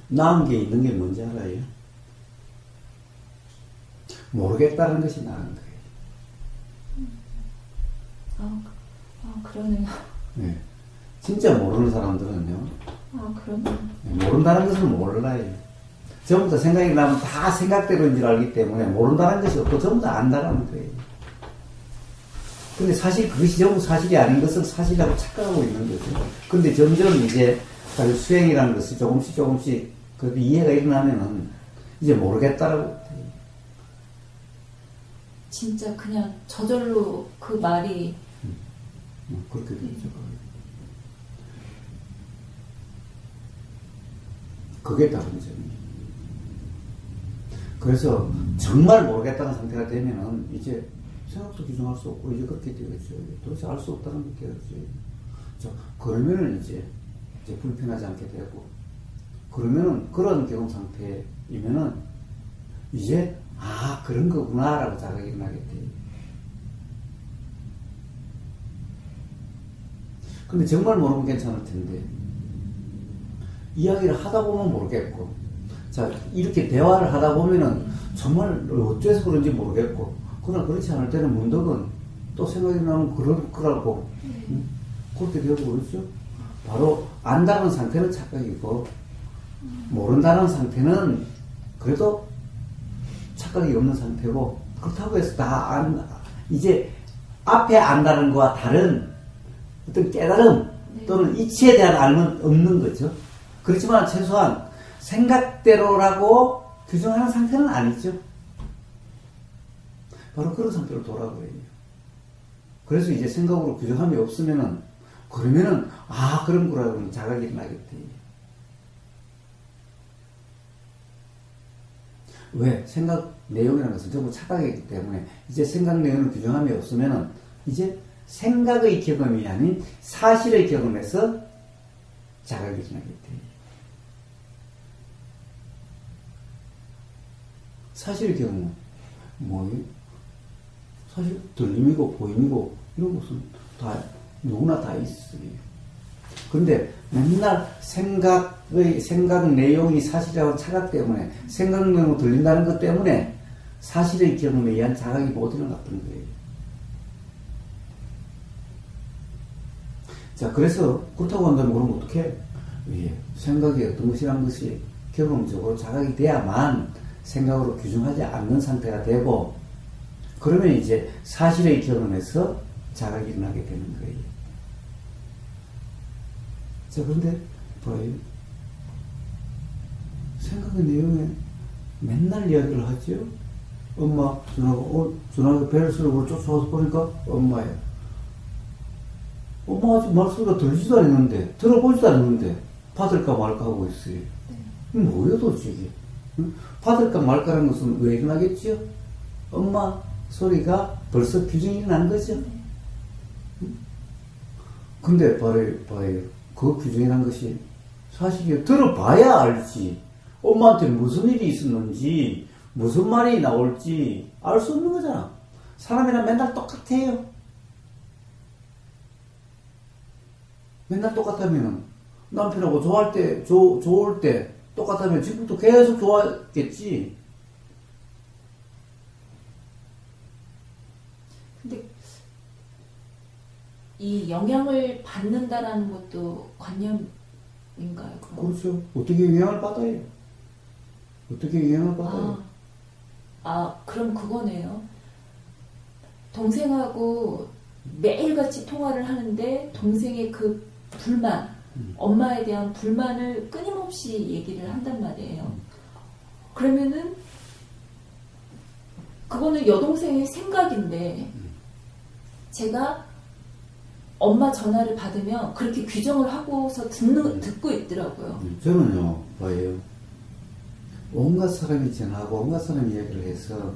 나은 게 있는 게 뭔지 알아요? 모르겠다는 것이 나은 거예요. 그러네요. 네. 진짜 모르는 사람들은요. 그러네요. 모른다는 것을 몰라요. 전부 다 생각이 나면 다 생각대로인 줄 알기 때문에 모른다는 것이 없고 전부 다 안다라는 거예요. 근데 사실 그것이 전부 사실이 아닌 것을 사실이라고 착각하고 있는 거죠. 근데 점점 이제 수행이라는 것이 조금씩 그 이해가 일어나면은 이제 모르겠다라고 돼요. 진짜 그냥 저절로 그 말이 그렇게 되죠. 그게 다른 점이에요. 그래서 정말 모르겠다는 상태가 되면은 이제 생각도 규정할 수 없고 이제 그렇게 되겠죠. 도대체 알 수 없다는 게 되겠죠. 그러면은 이제 불편하지 않게 되고, 그러면은 그런 경험 상태이면은 이제 그런 거구나라고 자각이 나게 돼요. 근데 정말 모르면 괜찮을 텐데 이야기를 하다 보면 모르겠고, 자 이렇게 대화를 하다 보면은 정말 어째서 그런지 모르겠고, 그러나 그렇지 않을 때는 문득은 또 생각이 나면 그럴 거라고 그렇게 되고 그렇죠. 바로 안다는 상태는 착각이고 모른다는 상태는 그래도 착각이 없는 상태고, 그렇다고 해서 이제 앞에 안다는 것과 다른 어떤 깨달음 또는 이치에 대한 알면 없는 거죠. 그렇지만 최소한 생각대로라고 규정하는 상태는 아니죠. 바로 그런 상태로 돌아가요. 그래서 이제 생각으로 규정함이 없으면은, 그러면은 그런 거라고 자각이 나겠대. 왜? 생각 내용이라는 것은 전부 착각이기 때문에 이제 생각 내용을 규정함이 없으면은 이제 생각의 경험이 아닌 사실의 경험에서 자각이 나겠대. 사실의 경험은 뭐예요? 사실 들림이고 보임이고 이런 것은 다 누구나 다 있어요. 그런데 맨날 생각 내용이 사실이라고 착각 때문에, 생각 내용으로 들린다는 것 때문에 사실의 경험에 의한 자각이 못 일어났던 거예요. 자, 그래서 그렇다고 한다면 그럼 어떻게? 생각이 어떤 것이라는 것이 경험적으로 자각이 돼야만 생각으로 규정하지 않는 상태가 되고, 그러면 이제 사실의 경험에서 자각이 일어나게 되는 거예요. 자, 그런데 봐요. 생각의 내용에 맨날 이야기를 하죠. 엄마, 준하가 배를 쓰고 쫓아와서 보니까 엄마야. 엄마 아직 말소리가 들리지도 않았는데, 들어보지도 않았는데 받을까 말까 하고 있어요. 뭐예요 도대체 이게? 받을까 말까라는 것은 왜 일어나겠지요? 엄마 소리가 벌써 규정이 난 거죠. 근데 봐요. 그 규정이란 것이 사실이요. 들어봐야 알지. 엄마한테 무슨 일이 있었는지, 무슨 말이 나올지 알 수 없는 거잖아. 사람이랑 맨날 똑같아요. 맨날 똑같다면 남편하고 좋을 때 똑같다면 지금부터 계속 좋아했겠지. 근데 이 영향을 받는다라는 것도 관념인가요? 그럼? 그렇죠. 어떻게 영향을 받아요? 어떻게 영향을 받아요? 그럼 그거네요. 동생하고 매일같이 통화를 하는데 동생의 그 불만, 엄마에 대한 불만을 끊임없이 얘기를 한단 말이에요. 그러면은 그거는 여동생의 생각인데 제가 엄마 전화를 받으면 그렇게 규정을 하고서 듣고 있더라고요. 저는요, 봐요. 온갖 사람이 전화하고 온갖 사람이 이야기를 해서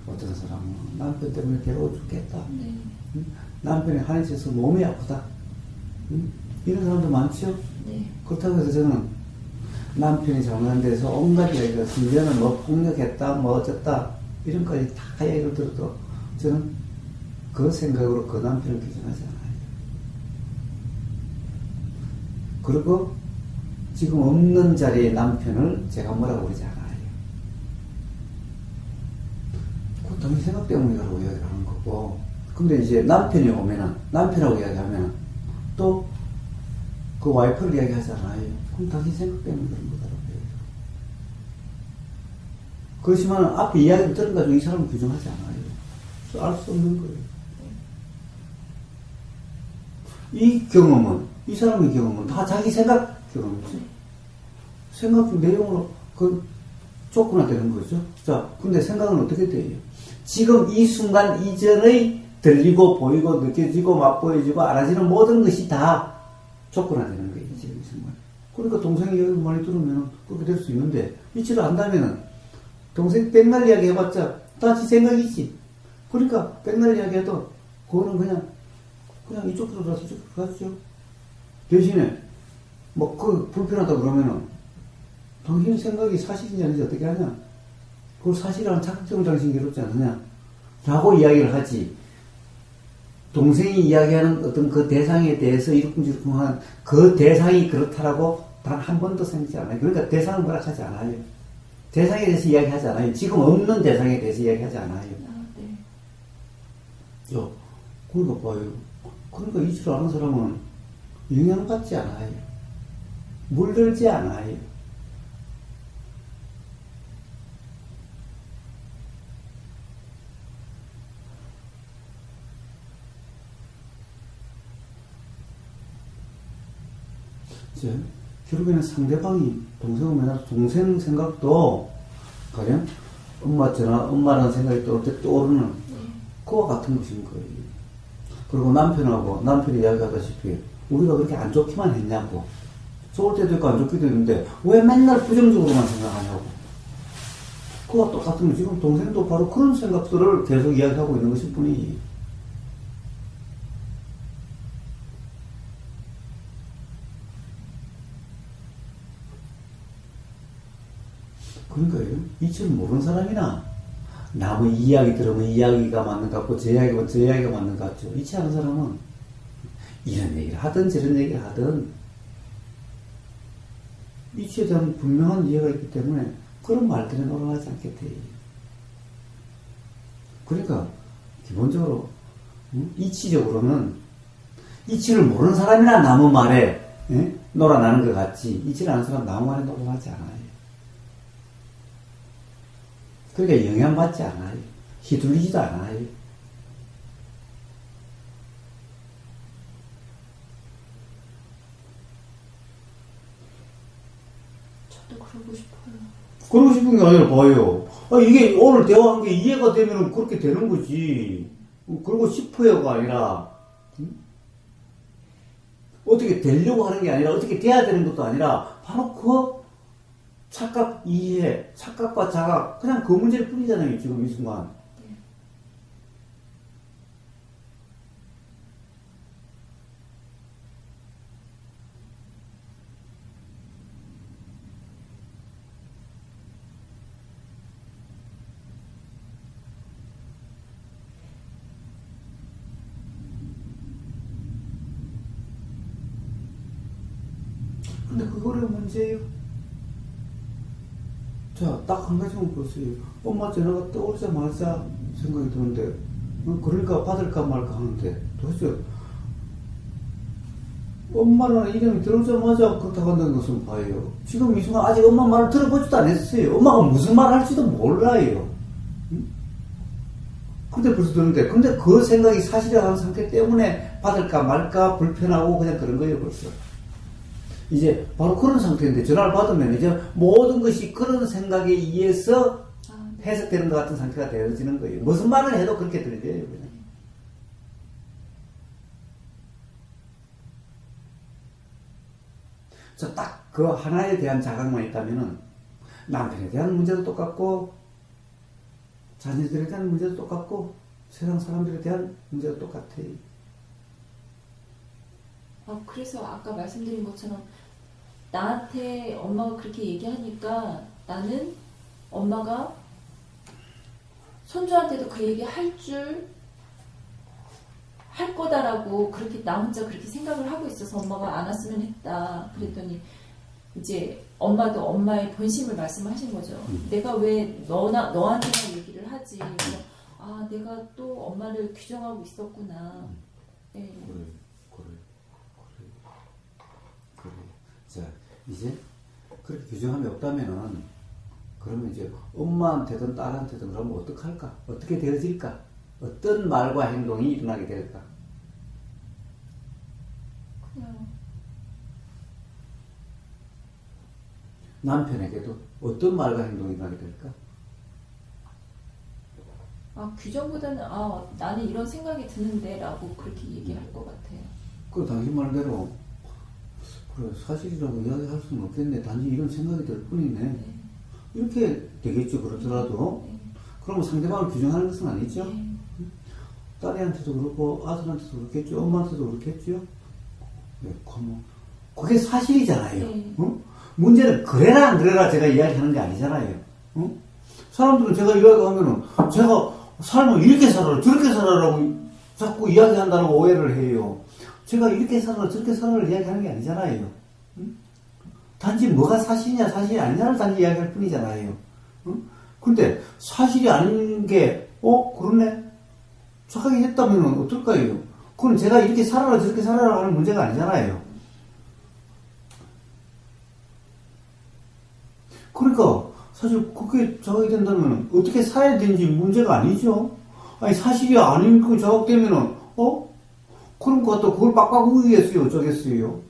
어떤 사람은 남편 때문에 괴로워 죽겠다. 네. 남편이 한의쳐서 몸이 아프다. 이런 사람도 많죠? 네. 그렇다고 해서 저는 남편이 잘못한 데서 온갖 이야기가 심지어는 뭐 폭력했다 뭐 어쨌다 이런까지 다 이야기를 들어도 저는 그 생각으로 그 남편을 규정하지 않아요. 그리고 지금 없는 자리에 남편을 제가 뭐라고 그러지 않아요. 그 당신 생각 때문이라고 이야기를 하는 거고, 근데 이제 남편이 오면은 남편하고 이야기하면 또 그 와이프를 이야기하잖아요. 그럼 당신 생각 때문에 그런 거다라고 해요. 그렇지만 앞에 이야기를 들어가지고 이 사람을 규정하지 않아요. 알 수 없는 거예요. 이 경험은, 이 사람의 경험은 다 자기 생각 경험이죠. 생각 내용으로 그 조건화되는 거죠. 자, 근데 생각은 어떻게 돼요? 지금 이 순간 이전의 들리고 보이고 느껴지고 맛보여지고 알아지는 모든 것이 다 조건화되는 거예요. 지금 이 순간. 그러니까 동생이 여기 많이 들으면 그렇게 될 수 있는데 이치를 안다면은 동생 백날 이야기 해봤자 다 지 생각이지. 그러니까 백날 이야기 해도 그거는 그냥 이쪽으로 가서 이쪽으로 가죠. 대신에 뭐 그 불편하다 그러면은 당신 생각이 사실인지 아닌지 어떻게 하냐? 그걸 사실이라는 착각점을 당신이 괴롭지 않느냐? 라고 이야기를 하지. 동생이 이야기하는 어떤 그 대상에 대해서 이러쿵저러쿵한 그 대상이 그렇다라고 단 한 번도 생각지 않아요. 그러니까 대상을 뭐라 하지 않아요. 대상에 대해서 이야기하지 않아요. 지금 없는 대상에 대해서 이야기하지 않아요. 네. 야, 그러니까 봐요. 그러니까 이치를 아는 사람은 영향받지 않아요. 물들지 않아요. 이제 결국에는 상대방이 동생을 만나서 동생 생각도 가령 엄마라는 생각이 떠오르는 그와 같은 것인 거예요. 그리고 남편이 이야기하다시피 우리가 그렇게 안 좋기만 했냐고. 좋을 때도 있고 안 좋기도 있는데 왜 맨날 부정적으로만 생각하냐고. 그와 똑같은 거 지금 동생도 바로 그런 생각들을 계속 이야기하고 있는 것일 뿐이지. 그러니까요. 이치를 모르는 사람이나 남의 이야기 들으면 이 이야기가 맞는 것 같고 저 이야기가 저 이야기가 맞는 것 같죠. 이치 않은 사람은 이런 얘기를 하든 저런 얘기를 하든 이치에 대한 분명한 이해가 있기 때문에 그런 말들에 놀아나지 않게 돼요. 그러니까 기본적으로 이치적으로는 이치를 모르는 사람이나 남의 말에 놀아나는 것 같지 이치를 아는 사람은 남의 말에 놀아나지 않아요. 그러니까 영향받지 않아요. 휘둘리지도 않아요. 저도 그러고 싶어요. 그러고 싶은 게 아니라 봐요. 이게 오늘 대화한 게 이해가 되면 그렇게 되는 거지. 그러고 싶어요가 아니라 어떻게 되려고 하는 게 아니라 어떻게 돼야 되는 것도 아니라 바로 그 착각, 이해, 착각과 자각, 그냥 그 문제일 뿐이잖아요, 지금 이 순간. 네. 근데 그거를 문제예요. 자, 딱 한 가지만 보세요. 엄마 전화가 떠오르자마자 생각이 드는데, 그러니까 받을까 말까 하는데, 도대체, 엄마라는 이름이 들어오자마자 그렇다고 한다는 것은 봐요. 지금 이 순간 아직 엄마 말을 들어보지도 않았어요. 엄마가 무슨 말을 할지도 몰라요. 근데 벌써 드는데, 근데 그 생각이 사실이라는 상태 때문에 받을까 말까 불편하고 그냥 그런 거예요, 벌써. 이제 바로 그런 상태인데 전화를 받으면 이제 모든 것이 그런 생각에 의해서 해석되는 것 같은 상태가 되어지는 거예요. 무슨 말을 해도 그렇게 들려요. 그냥. 딱 그 하나에 대한 자각만 있다면은 남편에 대한 문제도 똑같고 자녀들에 대한 문제도 똑같고 세상 사람들에 대한 문제도 똑같아요. 그래서 아까 말씀드린 것처럼 나한테 엄마가 그렇게 얘기하니까 나는 엄마가 손주한테도 그 얘기 할 거다라고 그렇게 나 혼자 그렇게 생각을 하고 있어서 엄마가 안 왔으면 했다. 그랬더니 이제 엄마도 엄마의 본심을 말씀하신 거죠. 내가 왜 너한테만 얘기를 하지? 그래서 아, 내가 또 엄마를 규정하고 있었구나. 네. 그래. 자, 이제 그렇게 규정함이 없다면은 그러면 이제 엄마한테든 딸한테든 그러면 어떡할까? 어떻게 되어질까? 어떤 말과 행동이 일어나게 될까? 그냥 남편에게도 어떤 말과 행동이 일어나게 될까? 규정보다는 나는 이런 생각이 드는데 라고 그렇게 얘기할 것 같아요. 그 당신 말대로 그래 사실이라고 이야기할 수는 없겠네. 단지 이런 생각이 들 뿐이네. 네. 이렇게 되겠죠. 그렇더라도 네. 그러면 상대방을 규정하는 것은 아니죠. 네. 딸애한테도 그렇고 아들한테도 그렇겠죠. 엄마한테도 그렇겠죠. 네, 그게 사실이잖아요. 네. 어? 문제는 그래라 안 그래라 제가 이야기하는 게 아니잖아요. 어? 사람들은 제가 이야기하면은 제가 삶을 이렇게 살아라 저렇게 살아라고 자꾸 이야기한다고 오해를 해요. 제가 이렇게 살아라 저렇게 살아라 이야기하는 게 아니잖아요. 응? 단지 뭐가 사실이냐 사실이 아니냐를 단지 이야기할 뿐이잖아요. 응? 근데 사실이 아닌 게 그러네 착하게 했다면 어떨까요? 그건 제가 이렇게 살아라 저렇게 살아라 하는 문제가 아니잖아요. 그러니까 사실 그게 자각이 된다면 어떻게 살아야 되는지 문제가 아니죠. 아니 사실이 아닌 그 자각되면은 그런 것 같다 그걸 빡빡 우기겠어요 어쩌겠어요.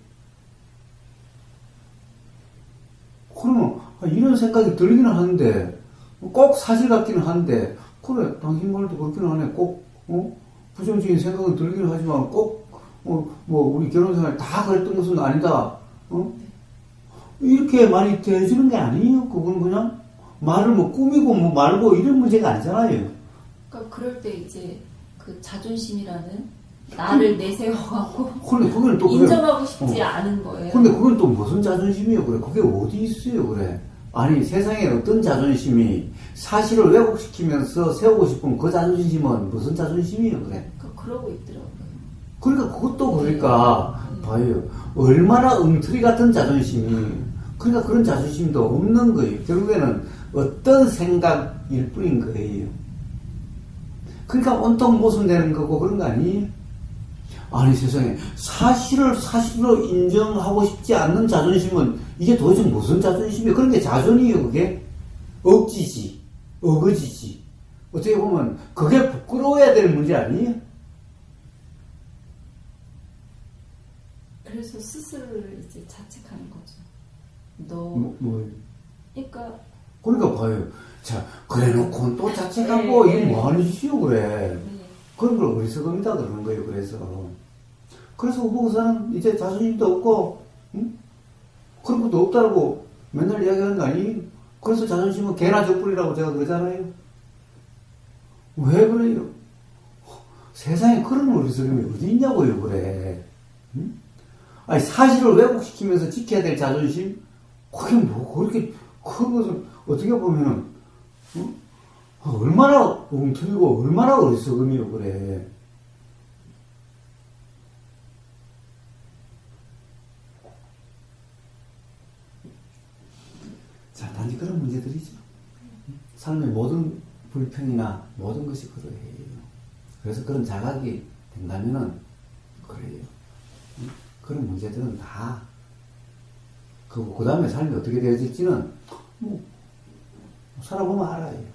그러면 이런 생각이 들기는 하는데 꼭 사실 같기는 한데 그래 당신 말도 그렇기는 하네. 꼭 부정적인 생각은 들기는 하지만 꼭 뭐 우리 결혼생활 다 그랬던 것은 아니다. 이렇게 많이 되어지는 게 아니에요. 그건 그냥 말을 뭐 꾸미고 뭐 말고 이런 문제가 아니잖아요. 그러니까 그럴 때 이제 그 자존심이라는 나를 내세워갖고 근데 그건 또 인정하고 싶지 않은 거예요. 근데 그건 또 무슨 자존심이에요? 그래 그게 어디 있어요? 그래 아니 세상에 어떤 자존심이 사실을 왜곡시키면서 세우고 싶은 그 자존심은 무슨 자존심이에요? 그래 그러고 있더라고요. 그러니까 그것도 그러니까 봐요. 얼마나 엉터리 같은 자존심이 그러니까 그런 자존심도 없는 거예요. 결국에는 어떤 생각일 뿐인 거예요. 그러니까 온통 모순되는 거고 그런 거 아니에요? 아니 세상에 사실을 사실로 인정하고 싶지 않는 자존심은 이게 도대체 무슨 자존심이에요? 그런 게 자존이에요. 그게 억지지 어거지지. 어떻게 보면 그게 부끄러워야 될 문제 아니에요? 그래서 스스로를 이제 자책하는 거죠. 그러니까 봐요. 자, 그래 놓고 또 자책하고, 이게 뭐 하는 짓이요, 그래. 그런 걸 어리석음이다 그러는 거예요, 그래서. 그래서 후보사는 이제 자존심도 없고, 응? 그런 것도 없다라고 맨날 이야기하는 거 아니에요? 그래서 자존심은 개나 젖불이라고 제가 그러잖아요. 왜 그래요? 세상에 그런 어리석음이 어디 있냐고요, 그래. 응? 아니, 사실을 왜곡시키면서 지켜야 될 자존심? 그게 뭐, 그렇게 큰 것을, 어떻게 보면은, 얼마나 엉터리고, 얼마나 어리석음이요, 그래. 자, 단지 그런 문제들이죠. 삶의 모든 불평이나 모든 것이 그러해요. 그래서 그런 자각이 된다면은, 그래요. 그런 문제들은 다, 그 다음에 삶이 어떻게 되어질지는, 살아보면 알아요.